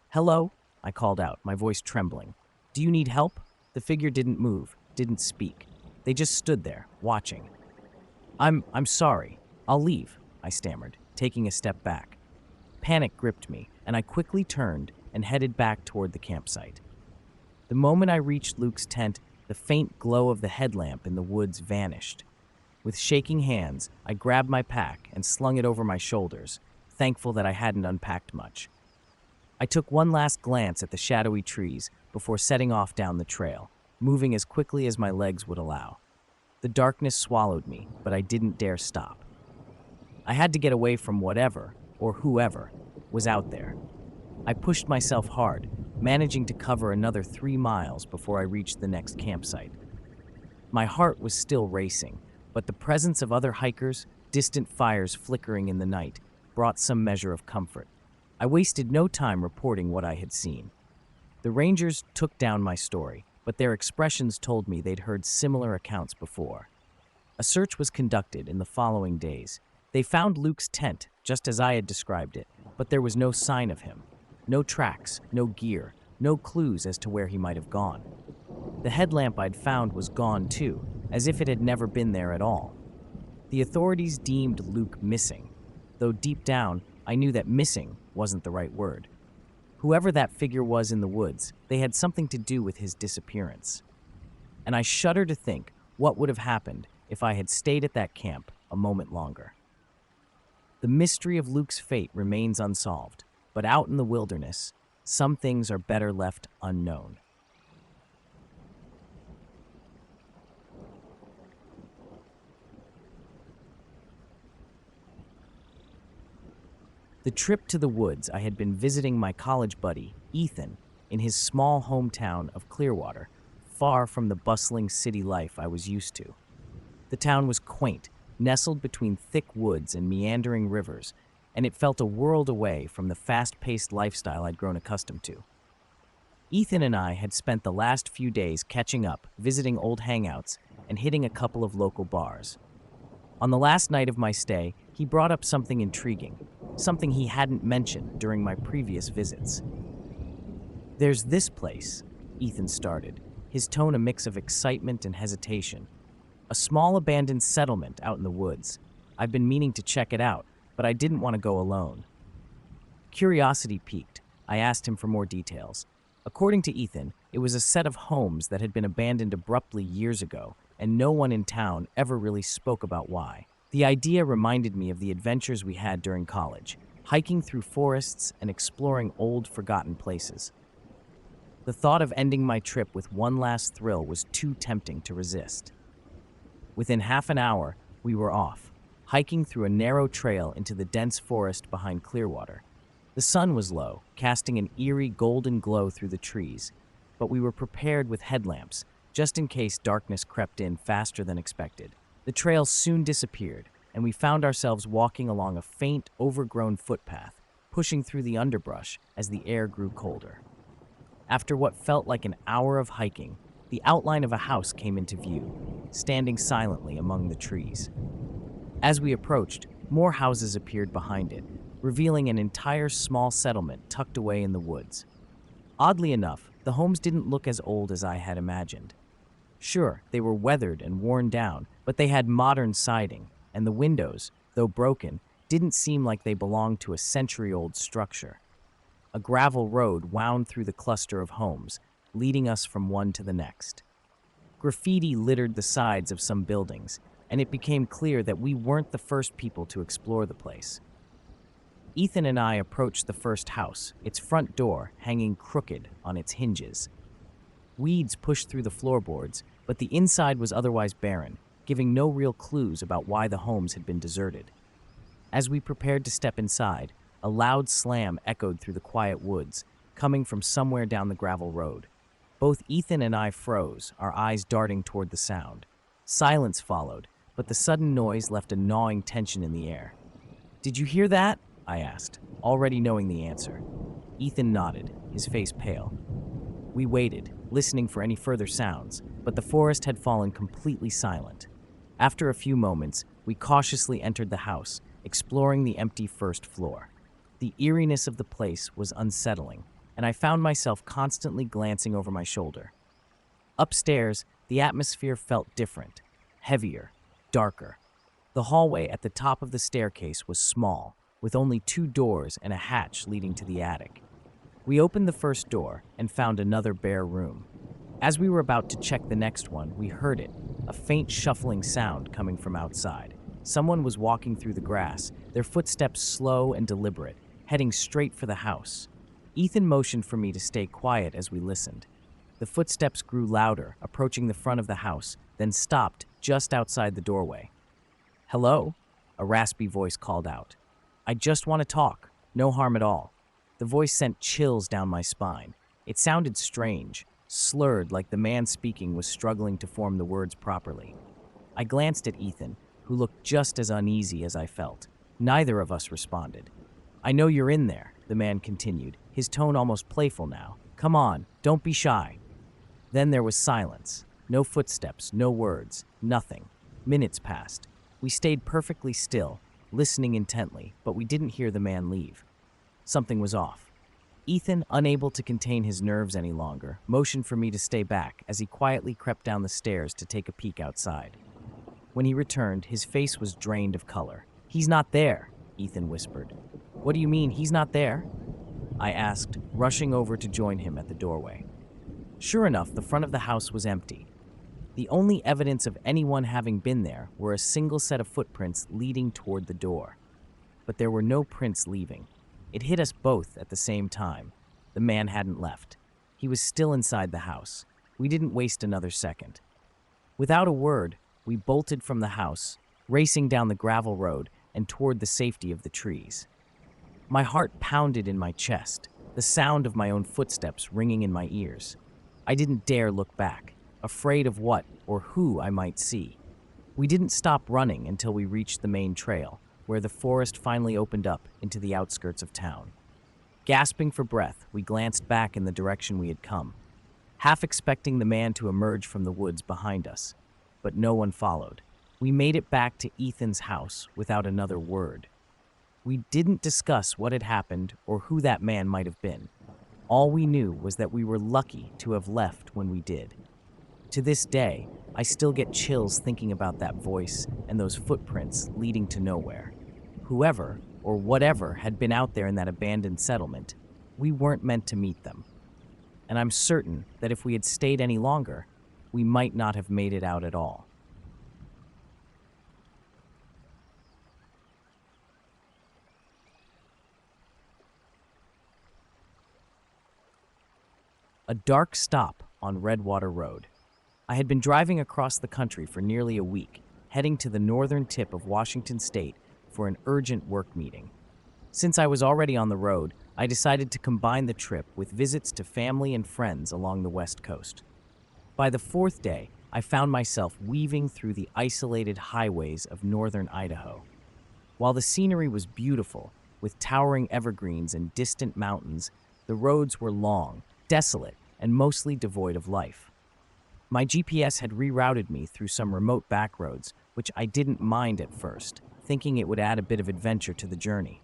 "Hello?" I called out, my voice trembling. "Do you need help?" The figure didn't move, didn't speak. They just stood there, watching. I'm sorry. I'll leave," I stammered, taking a step back. Panic gripped me, and I quickly turned and headed back toward the campsite. The moment I reached Luke's tent, the faint glow of the headlamp in the woods vanished. With shaking hands, I grabbed my pack and slung it over my shoulders, thankful that I hadn't unpacked much. I took one last glance at the shadowy trees before setting off down the trail, moving as quickly as my legs would allow. The darkness swallowed me, but I didn't dare stop. I had to get away from whatever, or whoever, was out there. I pushed myself hard, managing to cover another 3 miles before I reached the next campsite. My heart was still racing, but the presence of other hikers, distant fires flickering in the night, brought some measure of comfort. I wasted no time reporting what I had seen. The rangers took down my story, but their expressions told me they'd heard similar accounts before. A search was conducted in the following days. They found Luke's tent, just as I had described it, but there was no sign of him. No tracks, no gear, no clues as to where he might have gone. The headlamp I'd found was gone too, as if it had never been there at all. The authorities deemed Luke missing, though deep down, I knew that missing wasn't the right word. Whoever that figure was in the woods, they had something to do with his disappearance. And I shudder to think what would have happened if I had stayed at that camp a moment longer. The mystery of Luke's fate remains unsolved, but out in the wilderness, some things are better left unknown. The trip to the woods, I had been visiting my college buddy, Ethan, in his small hometown of Clearwater, far from the bustling city life I was used to. The town was quaint, nestled between thick woods and meandering rivers, and it felt a world away from the fast-paced lifestyle I'd grown accustomed to. Ethan and I had spent the last few days catching up, visiting old hangouts, and hitting a couple of local bars. On the last night of my stay, he brought up something intriguing, something he hadn't mentioned during my previous visits. "There's this place," Ethan started, his tone a mix of excitement and hesitation. "A small abandoned settlement out in the woods. I've been meaning to check it out, but I didn't want to go alone." Curiosity piqued. I asked him for more details. According to Ethan, it was a set of homes that had been abandoned abruptly years ago, and no one in town ever really spoke about why. The idea reminded me of the adventures we had during college, hiking through forests and exploring old, forgotten places. The thought of ending my trip with one last thrill was too tempting to resist. Within half an hour, we were off, hiking through a narrow trail into the dense forest behind Clearwater. The sun was low, casting an eerie golden glow through the trees, but we were prepared with headlamps, just in case darkness crept in faster than expected. The trail soon disappeared, and we found ourselves walking along a faint, overgrown footpath, pushing through the underbrush as the air grew colder. After what felt like an hour of hiking, the outline of a house came into view, standing silently among the trees. As we approached, more houses appeared behind it, revealing an entire small settlement tucked away in the woods. Oddly enough, the homes didn't look as old as I had imagined. Sure, they were weathered and worn down, but they had modern siding, and the windows, though broken, didn't seem like they belonged to a century-old structure. A gravel road wound through the cluster of homes, leading us from one to the next. Graffiti littered the sides of some buildings, and it became clear that we weren't the first people to explore the place. Ethan and I approached the first house, its front door hanging crooked on its hinges. Weeds pushed through the floorboards, but the inside was otherwise barren, giving no real clues about why the homes had been deserted. As we prepared to step inside, a loud slam echoed through the quiet woods, coming from somewhere down the gravel road. Both Ethan and I froze, our eyes darting toward the sound. Silence followed, but the sudden noise left a gnawing tension in the air. "Did you hear that?" I asked, already knowing the answer. Ethan nodded, his face pale. We waited, listening for any further sounds, but the forest had fallen completely silent. After a few moments, we cautiously entered the house, exploring the empty first floor. The eeriness of the place was unsettling, and I found myself constantly glancing over my shoulder. Upstairs, the atmosphere felt different, heavier, darker. The hallway at the top of the staircase was small, with only 2 doors and a hatch leading to the attic. We opened the first door and found another bare room. As we were about to check the next one, we heard it, a faint shuffling sound coming from outside. Someone was walking through the grass, their footsteps slow and deliberate, heading straight for the house. Ethan motioned for me to stay quiet as we listened. The footsteps grew louder, approaching the front of the house, then stopped just outside the doorway. "Hello?" a raspy voice called out. "I just want to talk. No harm at all." The voice sent chills down my spine. It sounded strange, slurred, like the man speaking was struggling to form the words properly. I glanced at Ethan, who looked just as uneasy as I felt. Neither of us responded. "I know you're in there," the man continued, his tone almost playful now. "Come on, don't be shy." Then there was silence. No footsteps, no words, nothing. Minutes passed. We stayed perfectly still, listening intently, but we didn't hear the man leave. Something was off. Ethan, unable to contain his nerves any longer, motioned for me to stay back as he quietly crept down the stairs to take a peek outside. When he returned, his face was drained of color. "He's not there," Ethan whispered. "What do you mean, he's not there?" I asked, rushing over to join him at the doorway. Sure enough, the front of the house was empty. The only evidence of anyone having been there were a single set of footprints leading toward the door. But there were no prints leaving. It hit us both at the same time. The man hadn't left. He was still inside the house. We didn't waste another second. Without a word, we bolted from the house, racing down the gravel road and toward the safety of the trees. My heart pounded in my chest, the sound of my own footsteps ringing in my ears. I didn't dare look back, afraid of what or who I might see. We didn't stop running until we reached the main trail, where the forest finally opened up into the outskirts of town. Gasping for breath, we glanced back in the direction we had come, half expecting the man to emerge from the woods behind us, but no one followed. We made it back to Ethan's house without another word. We didn't discuss what had happened or who that man might have been. All we knew was that we were lucky to have left when we did. To this day, I still get chills thinking about that voice and those footprints leading to nowhere. Whoever or whatever had been out there in that abandoned settlement, we weren't meant to meet them. And I'm certain that if we had stayed any longer, we might not have made it out at all. A dark stop on Redwater Road. I had been driving across the country for nearly a week, heading to the northern tip of Washington State for an urgent work meeting. Since I was already on the road, I decided to combine the trip with visits to family and friends along the West Coast. By the 4th day, I found myself weaving through the isolated highways of northern Idaho. While the scenery was beautiful, with towering evergreens and distant mountains, the roads were long, desolate, and mostly devoid of life. My GPS had rerouted me through some remote backroads, which I didn't mind at first, thinking it would add a bit of adventure to the journey.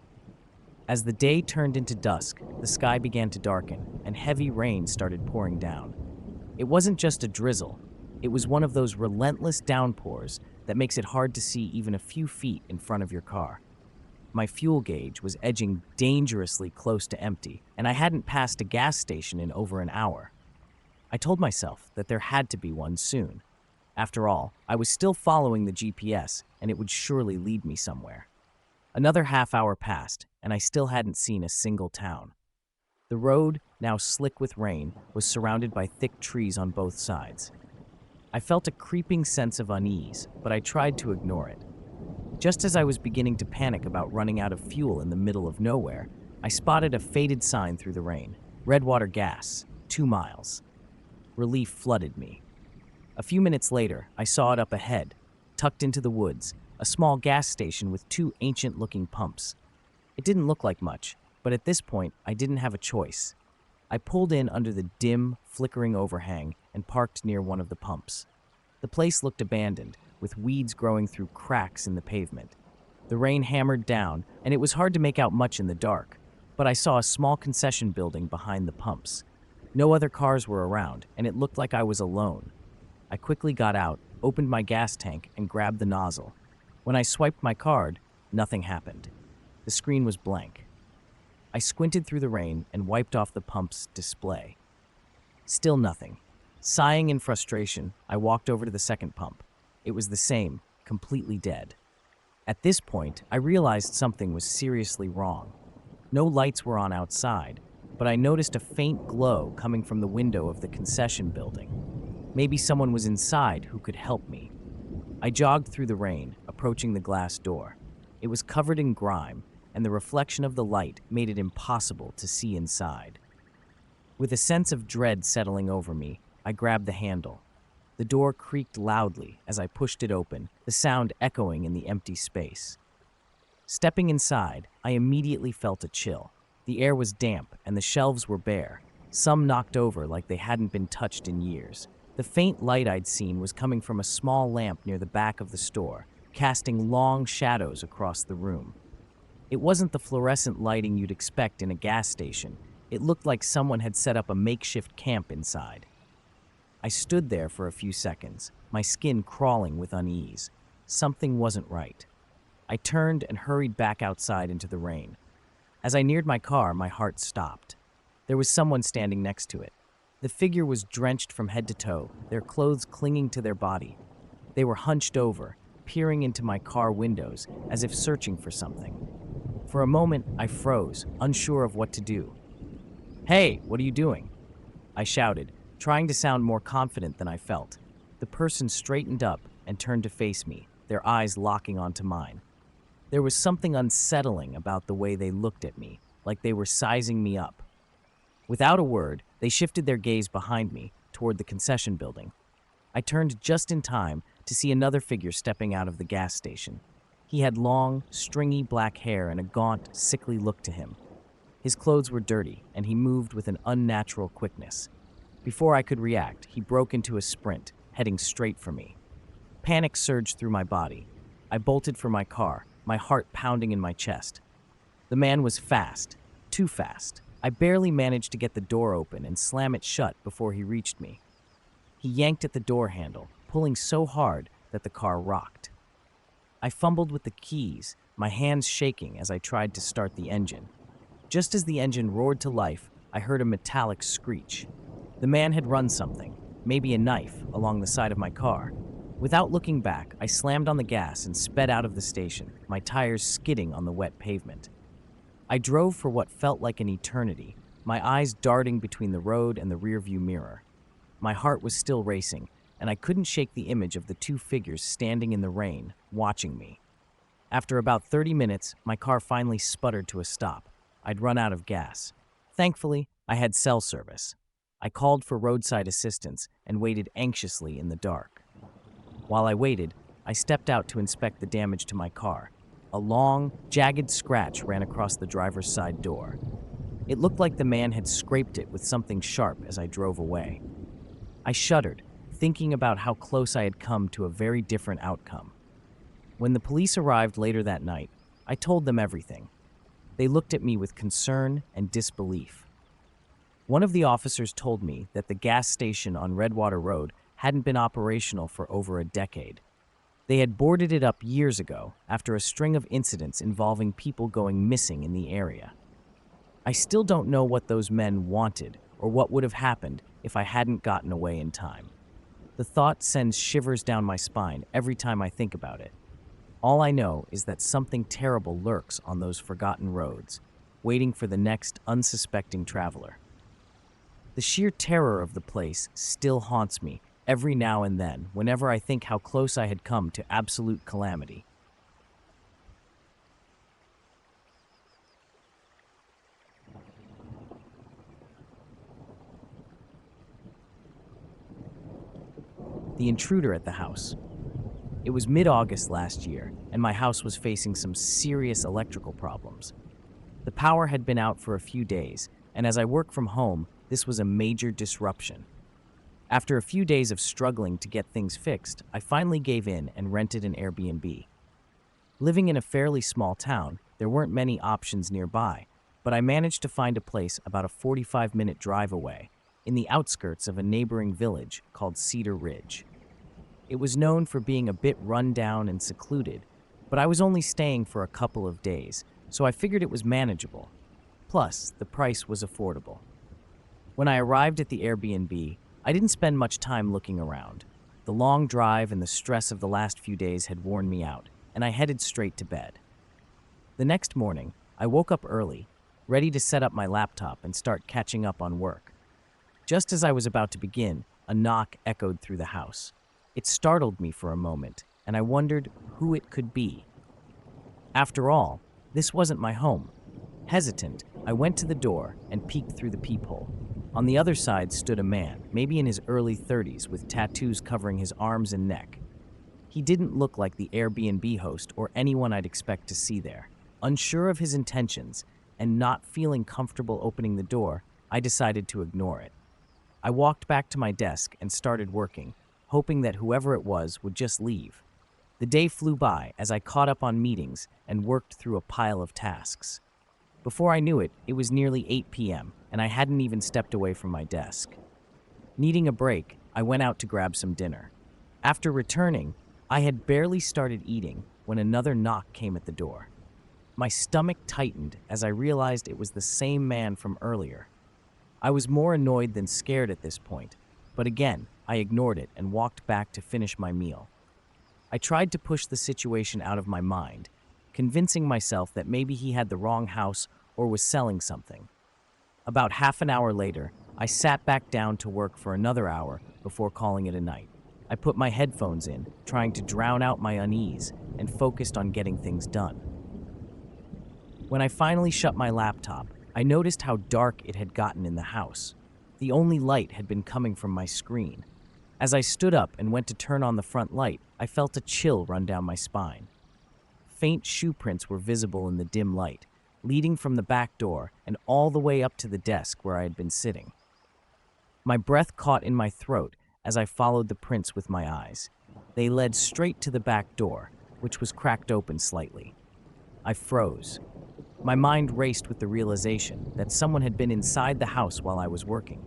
As the day turned into dusk, the sky began to darken, and heavy rain started pouring down. It wasn't just a drizzle. It was one of those relentless downpours that makes it hard to see even a few feet in front of your car. My fuel gauge was edging dangerously close to empty, and I hadn't passed a gas station in over an hour. I told myself that there had to be one soon. After all, I was still following the GPS, and it would surely lead me somewhere. Another half hour passed, and I still hadn't seen a single town. The road, now slick with rain, was surrounded by thick trees on both sides. I felt a creeping sense of unease, but I tried to ignore it. Just as I was beginning to panic about running out of fuel in the middle of nowhere, I spotted a faded sign through the rain. Redwater Gas, 2 miles. Relief flooded me. A few minutes later, I saw it up ahead, tucked into the woods, a small gas station with 2 ancient-looking pumps. It didn't look like much, but at this point, I didn't have a choice. I pulled in under the dim, flickering overhang and parked near one of the pumps. The place looked abandoned, with weeds growing through cracks in the pavement. The rain hammered down, and it was hard to make out much in the dark, but I saw a small concession building behind the pumps. No other cars were around, and it looked like I was alone. I quickly got out, opened my gas tank, and grabbed the nozzle. When I swiped my card, nothing happened. The screen was blank. I squinted through the rain and wiped off the pump's display. Still nothing. Sighing in frustration, I walked over to the second pump. It was the same, completely dead. At this point, I realized something was seriously wrong. No lights were on outside, but I noticed a faint glow coming from the window of the concession building. Maybe someone was inside who could help me. I jogged through the rain, approaching the glass door. It was covered in grime, and the reflection of the light made it impossible to see inside. With a sense of dread settling over me, I grabbed the handle. The door creaked loudly as I pushed it open, the sound echoing in the empty space. Stepping inside, I immediately felt a chill. The air was damp and the shelves were bare, some knocked over like they hadn't been touched in years. The faint light I'd seen was coming from a small lamp near the back of the store, casting long shadows across the room. It wasn't the fluorescent lighting you'd expect in a gas station. It looked like someone had set up a makeshift camp inside. I stood there for a few seconds, my skin crawling with unease. Something wasn't right. I turned and hurried back outside into the rain. As I neared my car, my heart stopped. There was someone standing next to it. The figure was drenched from head to toe, their clothes clinging to their body. They were hunched over, peering into my car windows as if searching for something. For a moment, I froze, unsure of what to do. "Hey, what are you doing?" I shouted, trying to sound more confident than I felt. The person straightened up and turned to face me, their eyes locking onto mine. There was something unsettling about the way they looked at me, like they were sizing me up. Without a word, they shifted their gaze behind me, toward the concession building. I turned just in time to see another figure stepping out of the gas station. He had long, stringy black hair and a gaunt, sickly look to him. His clothes were dirty, and he moved with an unnatural quickness. Before I could react, he broke into a sprint, heading straight for me. Panic surged through my body. I bolted for my car, my heart pounding in my chest. The man was fast, too fast. I barely managed to get the door open and slam it shut before he reached me. He yanked at the door handle, pulling so hard that the car rocked. I fumbled with the keys, my hands shaking as I tried to start the engine. Just as the engine roared to life, I heard a metallic screech. The man had run something, maybe a knife, along the side of my car. Without looking back, I slammed on the gas and sped out of the station, my tires skidding on the wet pavement. I drove for what felt like an eternity, my eyes darting between the road and the rearview mirror. My heart was still racing, and I couldn't shake the image of the two figures standing in the rain, watching me. After about 30 minutes, my car finally sputtered to a stop. I'd run out of gas. Thankfully, I had cell service. I called for roadside assistance and waited anxiously in the dark. While I waited, I stepped out to inspect the damage to my car. A long, jagged scratch ran across the driver's side door. It looked like the man had scraped it with something sharp as I drove away. I shuddered, thinking about how close I had come to a very different outcome. When the police arrived later that night, I told them everything. They looked at me with concern and disbelief. One of the officers told me that the gas station on Redwater Road hadn't been operational for over a decade. They had boarded it up years ago after a string of incidents involving people going missing in the area. I still don't know what those men wanted or what would have happened if I hadn't gotten away in time. The thought sends shivers down my spine every time I think about it. All I know is that something terrible lurks on those forgotten roads, waiting for the next unsuspecting traveler. The sheer terror of the place still haunts me every now and then whenever I think how close I had come to absolute calamity. The intruder at the house. It was mid-August last year, and my house was facing some serious electrical problems. The power had been out for a few days, and as I work from home, this was a major disruption. After a few days of struggling to get things fixed, I finally gave in and rented an Airbnb. Living in a fairly small town, there weren't many options nearby, but I managed to find a place about a 45-minute drive away, in the outskirts of a neighboring village called Cedar Ridge. It was known for being a bit run down and secluded, but I was only staying for a couple of days, so I figured it was manageable. Plus, the price was affordable. When I arrived at the Airbnb, I didn't spend much time looking around. The long drive and the stress of the last few days had worn me out, and I headed straight to bed. The next morning, I woke up early, ready to set up my laptop and start catching up on work. Just as I was about to begin, a knock echoed through the house. It startled me for a moment, and I wondered who it could be. After all, this wasn't my home. Hesitant, I went to the door and peeked through the peephole. On the other side stood a man, maybe in his early 30s, with tattoos covering his arms and neck. He didn't look like the Airbnb host or anyone I'd expect to see there. Unsure of his intentions and not feeling comfortable opening the door, I decided to ignore it. I walked back to my desk and started working, hoping that whoever it was would just leave. The day flew by as I caught up on meetings and worked through a pile of tasks. Before I knew it, it was nearly 8 p.m., and I hadn't even stepped away from my desk. Needing a break, I went out to grab some dinner. After returning, I had barely started eating when another knock came at the door. My stomach tightened as I realized it was the same man from earlier. I was more annoyed than scared at this point, but again, I ignored it and walked back to finish my meal. I tried to push the situation out of my mind, convincing myself that maybe he had the wrong house or was selling something. About half an hour later, I sat back down to work for another hour before calling it a night. I put my headphones in, trying to drown out my unease, and focused on getting things done. When I finally shut my laptop, I noticed how dark it had gotten in the house. The only light had been coming from my screen. As I stood up and went to turn on the front light, I felt a chill run down my spine. Faint shoe prints were visible in the dim light, leading from the back door and all the way up to the desk where I had been sitting. My breath caught in my throat as I followed the prints with my eyes. They led straight to the back door, which was cracked open slightly. I froze. My mind raced with the realization that someone had been inside the house while I was working.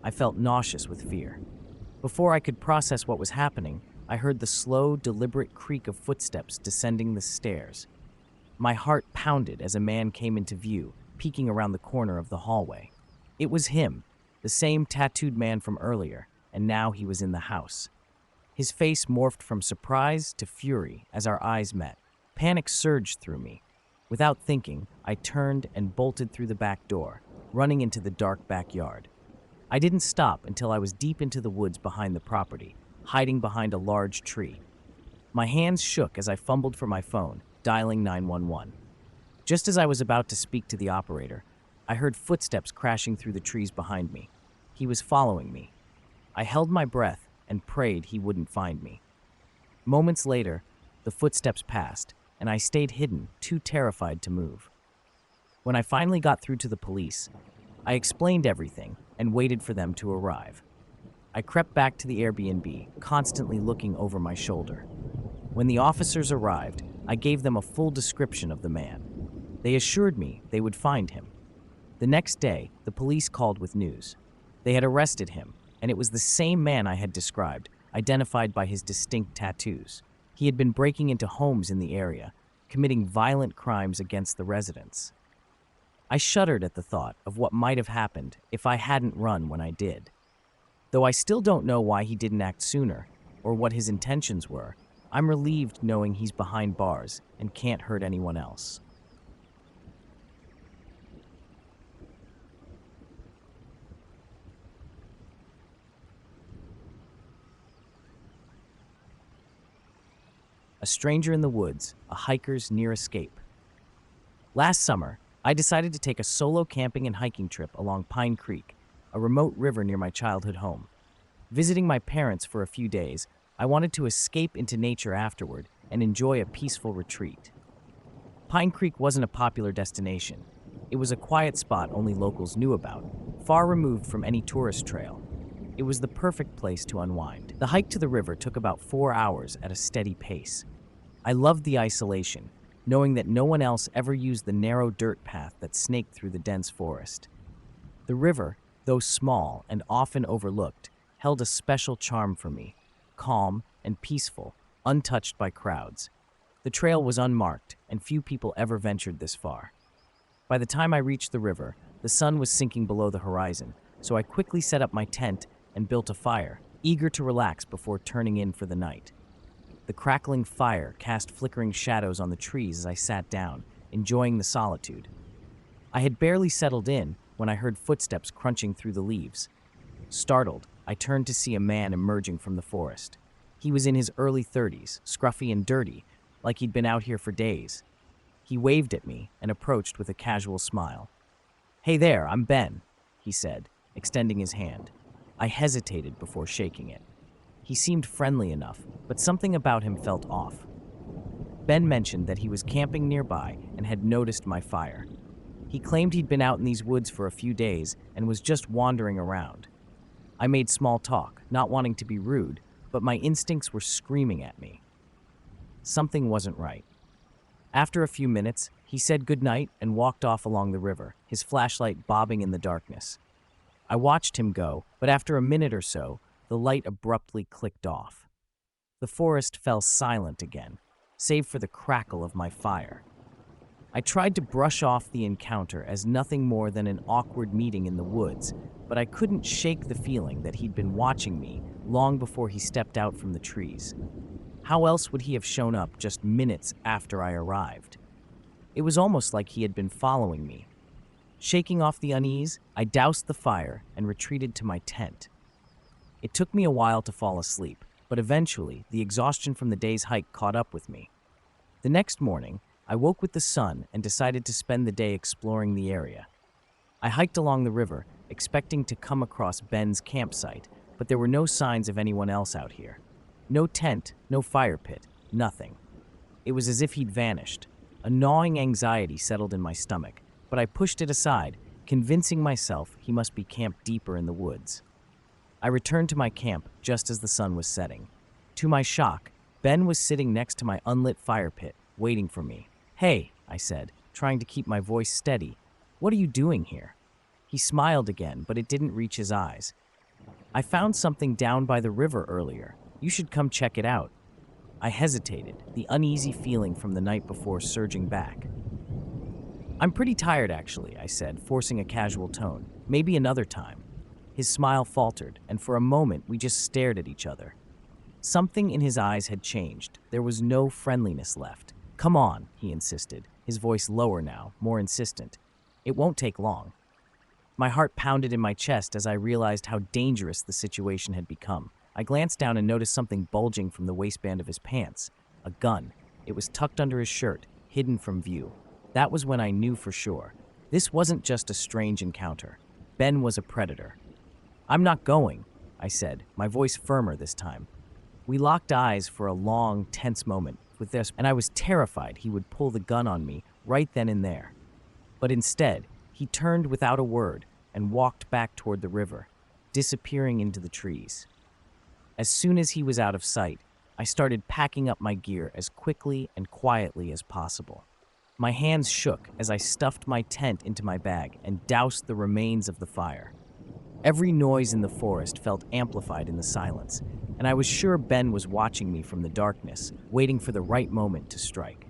I felt nauseous with fear. Before I could process what was happening, I heard the slow, deliberate creak of footsteps descending the stairs. My heart pounded as a man came into view, peeking around the corner of the hallway. It was him, the same tattooed man from earlier, and now he was in the house. His face morphed from surprise to fury as our eyes met. Panic surged through me. Without thinking, I turned and bolted through the back door, running into the dark backyard. I didn't stop until I was deep into the woods behind the property, hiding behind a large tree. My hands shook as I fumbled for my phone, dialing 911. Just as I was about to speak to the operator, I heard footsteps crashing through the trees behind me. He was following me. I held my breath and prayed he wouldn't find me. Moments later, the footsteps passed, and I stayed hidden, too terrified to move. When I finally got through to the police, I explained everything and waited for them to arrive. I crept back to the Airbnb, constantly looking over my shoulder. When the officers arrived, I gave them a full description of the man. They assured me they would find him. The next day, the police called with news. They had arrested him, and it was the same man I had described, identified by his distinct tattoos. He had been breaking into homes in the area, committing violent crimes against the residents. I shuddered at the thought of what might have happened if I hadn't run when I did. Though I still don't know why he didn't act sooner, or what his intentions were, I'm relieved knowing he's behind bars and can't hurt anyone else. A stranger in the woods, a hiker's near escape. Last summer, I decided to take a solo camping and hiking trip along Pine Creek, a remote river near my childhood home. Visiting my parents for a few days, I wanted to escape into nature afterward and enjoy a peaceful retreat. Pine Creek wasn't a popular destination. It was a quiet spot only locals knew about, far removed from any tourist trail. It was the perfect place to unwind. The hike to the river took about 4 hours at a steady pace. I loved the isolation, knowing that no one else ever used the narrow dirt path that snaked through the dense forest. The river, though small and often overlooked, held a special charm for me, calm and peaceful, untouched by crowds. The trail was unmarked, and few people ever ventured this far. By the time I reached the river, the sun was sinking below the horizon, so I quickly set up my tent and built a fire, eager to relax before turning in for the night. The crackling fire cast flickering shadows on the trees as I sat down, enjoying the solitude. I had barely settled in when I heard footsteps crunching through the leaves. Startled, I turned to see a man emerging from the forest. He was in his early 30s, scruffy and dirty, like he'd been out here for days. He waved at me and approached with a casual smile. "Hey there, I'm Ben," he said, extending his hand. I hesitated before shaking it. He seemed friendly enough, but something about him felt off. Ben mentioned that he was camping nearby and had noticed my fire. He claimed he'd been out in these woods for a few days and was just wandering around. I made small talk, not wanting to be rude, but my instincts were screaming at me. Something wasn't right. After a few minutes, he said goodnight and walked off along the river, his flashlight bobbing in the darkness. I watched him go, but after a minute or so, the light abruptly clicked off. The forest fell silent again, save for the crackle of my fire. I tried to brush off the encounter as nothing more than an awkward meeting in the woods, but I couldn't shake the feeling that he'd been watching me long before he stepped out from the trees. How else would he have shown up just minutes after I arrived? It was almost like he had been following me. Shaking off the unease, I doused the fire and retreated to my tent. It took me a while to fall asleep, but eventually the exhaustion from the day's hike caught up with me. The next morning, I woke with the sun and decided to spend the day exploring the area. I hiked along the river, expecting to come across Ben's campsite, but there were no signs of anyone else out here. No tent, no fire pit, nothing. It was as if he'd vanished. A gnawing anxiety settled in my stomach, but I pushed it aside, convincing myself he must be camped deeper in the woods. I returned to my camp just as the sun was setting. To my shock, Ben was sitting next to my unlit fire pit, waiting for me. "Hey," I said, trying to keep my voice steady. "What are you doing here?" He smiled again, but it didn't reach his eyes. "I found something down by the river earlier. You should come check it out." I hesitated, the uneasy feeling from the night before surging back. "I'm pretty tired, actually," I said, forcing a casual tone. "Maybe another time." His smile faltered, and for a moment we just stared at each other. Something in his eyes had changed. There was no friendliness left. "Come on," he insisted, his voice lower now, more insistent. "It won't take long." My heart pounded in my chest as I realized how dangerous the situation had become. I glanced down and noticed something bulging from the waistband of his pants. A gun. It was tucked under his shirt, hidden from view. That was when I knew for sure. This wasn't just a strange encounter. Ben was a predator. "I'm not going," I said, my voice firmer this time. We locked eyes for a long, tense moment with this, and I was terrified he would pull the gun on me right then and there. But instead, he turned without a word and walked back toward the river, disappearing into the trees. As soon as he was out of sight, I started packing up my gear as quickly and quietly as possible. My hands shook as I stuffed my tent into my bag and doused the remains of the fire. Every noise in the forest felt amplified in the silence, and I was sure Ben was watching me from the darkness, waiting for the right moment to strike.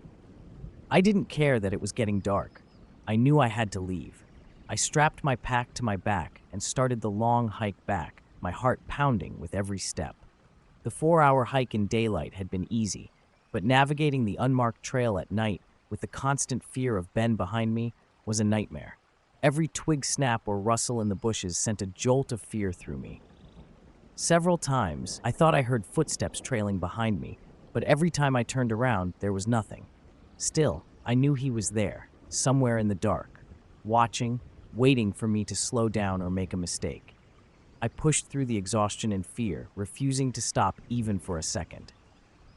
I didn't care that it was getting dark. I knew I had to leave. I strapped my pack to my back and started the long hike back, my heart pounding with every step. The 4-hour hike in daylight had been easy, but navigating the unmarked trail at night with the constant fear of Ben behind me was a nightmare. Every twig snap or rustle in the bushes sent a jolt of fear through me. Several times, I thought I heard footsteps trailing behind me, but every time I turned around, there was nothing. Still, I knew he was there, somewhere in the dark, watching, waiting for me to slow down or make a mistake. I pushed through the exhaustion and fear, refusing to stop even for a second.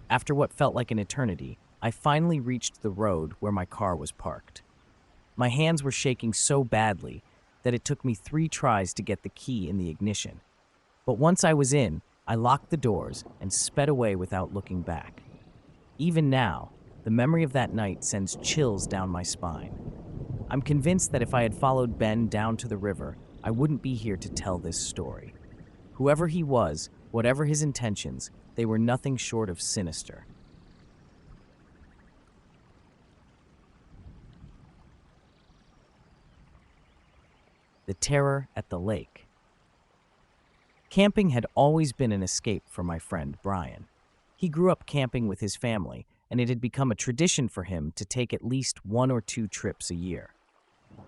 After what felt like an eternity, I finally reached the road where my car was parked. My hands were shaking so badly that it took me 3 tries to get the key in the ignition. But once I was in, I locked the doors and sped away without looking back. Even now, the memory of that night sends chills down my spine. I'm convinced that if I had followed Ben down to the river, I wouldn't be here to tell this story. Whoever he was, whatever his intentions, they were nothing short of sinister. The terror at the lake. Camping had always been an escape for my friend Brian. He grew up camping with his family, and it had become a tradition for him to take at least 1 or 2 trips a year.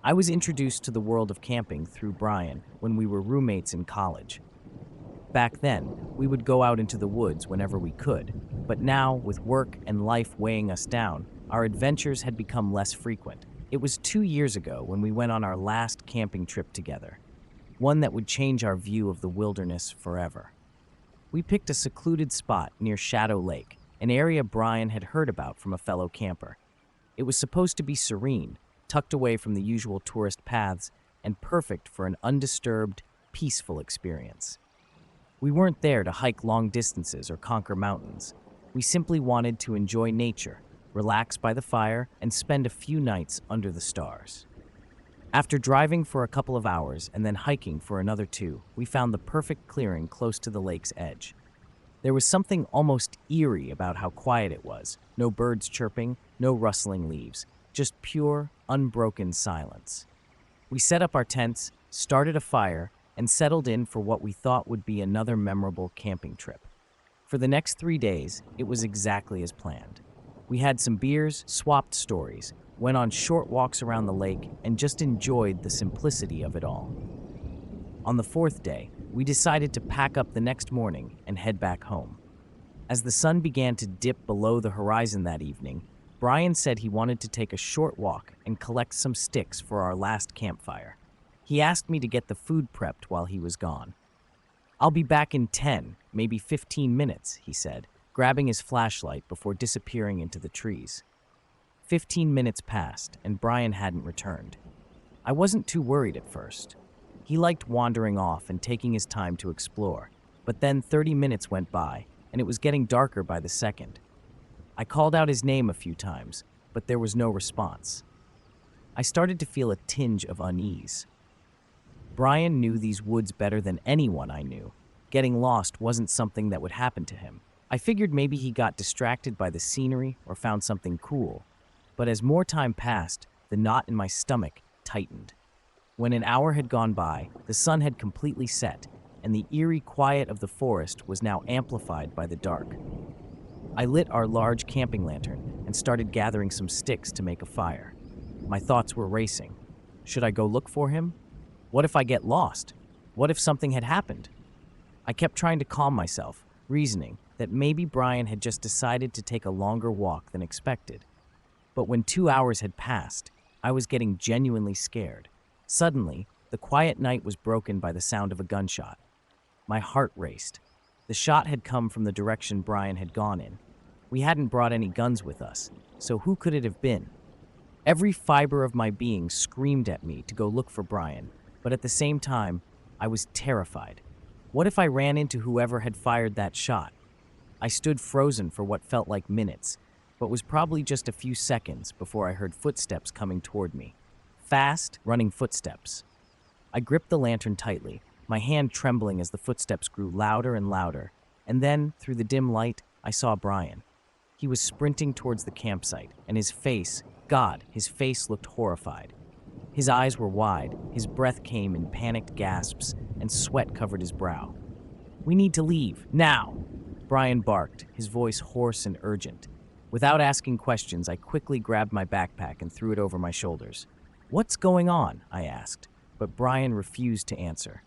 I was introduced to the world of camping through Brian when we were roommates in college. Back then, we would go out into the woods whenever we could, but now, with work and life weighing us down, our adventures had become less frequent. It was 2 years ago when we went on our last camping trip together, one that would change our view of the wilderness forever. We picked a secluded spot near Shadow Lake, an area Brian had heard about from a fellow camper. It was supposed to be serene, tucked away from the usual tourist paths, and perfect for an undisturbed, peaceful experience. We weren't there to hike long distances or conquer mountains. We simply wanted to enjoy nature, relax by the fire, and spend a few nights under the stars. After driving for a couple of hours and then hiking for another 2, we found the perfect clearing close to the lake's edge. There was something almost eerie about how quiet it was. No birds chirping, no rustling leaves, just pure, unbroken silence. We set up our tents, started a fire, and settled in for what we thought would be another memorable camping trip. For the next 3 days, it was exactly as planned. We had some beers, swapped stories, went on short walks around the lake, and just enjoyed the simplicity of it all. On the 4th day, we decided to pack up the next morning and head back home. As the sun began to dip below the horizon that evening, Brian said he wanted to take a short walk and collect some sticks for our last campfire. He asked me to get the food prepped while he was gone. "I'll be back in 10, maybe 15 minutes," he said, grabbing his flashlight before disappearing into the trees. 15 minutes passed, and Brian hadn't returned. I wasn't too worried at first. He liked wandering off and taking his time to explore, but then 30 minutes went by, and it was getting darker by the second. I called out his name a few times, but there was no response. I started to feel a tinge of unease. Brian knew these woods better than anyone I knew. Getting lost wasn't something that would happen to him. I figured maybe he got distracted by the scenery or found something cool. But as more time passed, the knot in my stomach tightened. When an hour had gone by, the sun had completely set, and the eerie quiet of the forest was now amplified by the dark. I lit our large camping lantern and started gathering some sticks to make a fire. My thoughts were racing. Should I go look for him? What if I get lost? What if something had happened? I kept trying to calm myself, reasoning that maybe Brian had just decided to take a longer walk than expected. But when 2 hours had passed, I was getting genuinely scared. Suddenly, the quiet night was broken by the sound of a gunshot. My heart raced. The shot had come from the direction Brian had gone in. We hadn't brought any guns with us, so who could it have been? Every fiber of my being screamed at me to go look for Brian, but at the same time, I was terrified. What if I ran into whoever had fired that shot? I stood frozen for what felt like minutes, but was probably just a few seconds before I heard footsteps coming toward me. Fast, running footsteps. I gripped the lantern tightly, my hand trembling as the footsteps grew louder and louder, and then, through the dim light, I saw Brian. He was sprinting towards the campsite, and his face looked horrified. His eyes were wide, his breath came in panicked gasps, and sweat covered his brow. "We need to leave, now!" Brian barked, his voice hoarse and urgent. Without asking questions, I quickly grabbed my backpack and threw it over my shoulders. "What's going on?" I asked, but Brian refused to answer.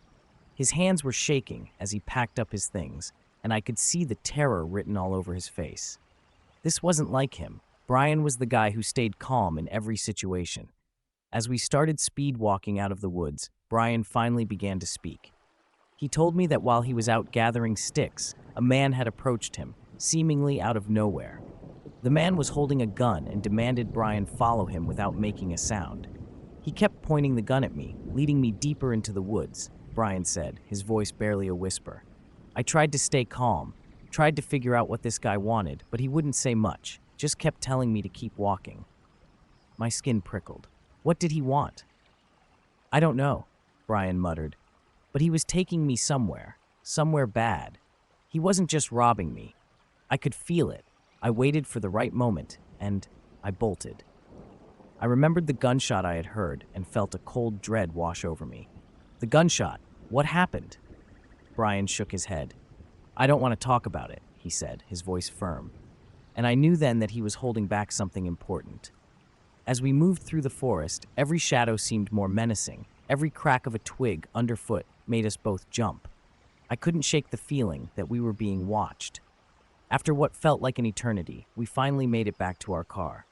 His hands were shaking as he packed up his things, and I could see the terror written all over his face. This wasn't like him. Brian was the guy who stayed calm in every situation. As we started speed walking out of the woods, Brian finally began to speak. He told me that while he was out gathering sticks, a man had approached him, seemingly out of nowhere. The man was holding a gun and demanded Brian follow him without making a sound. He kept pointing the gun at me, leading me deeper into the woods, Brian said, his voice barely a whisper. I tried to stay calm, tried to figure out what this guy wanted, but he wouldn't say much, just kept telling me to keep walking. My skin prickled. What did he want? I don't know, Brian muttered, but he was taking me somewhere bad. He wasn't just robbing me. I could feel it. I waited for the right moment, and I bolted. I remembered the gunshot I had heard and felt a cold dread wash over me. The gunshot. What happened? Brian shook his head. I don't want to talk about it, he said, his voice firm. And I knew then that he was holding back something important. As we moved through the forest, every shadow seemed more menacing. Every crack of a twig underfoot made us both jump. I couldn't shake the feeling that we were being watched. After what felt like an eternity, we finally made it back to our car.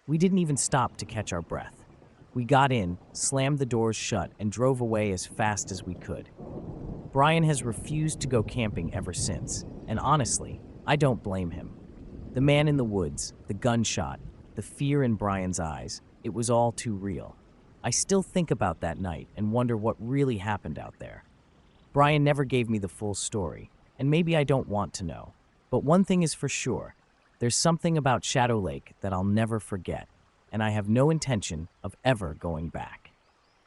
We didn't even stop to catch our breath. We got in, slammed the doors shut, and drove away as fast as we could. Brian has refused to go camping ever since, and honestly, I don't blame him. The man in the woods, the gunshot, the fear in Brian's eyes, it was all too real. I still think about that night and wonder what really happened out there. Brian never gave me the full story, and maybe I don't want to know. But one thing is for sure, there's something about Shadow Lake that I'll never forget, and I have no intention of ever going back.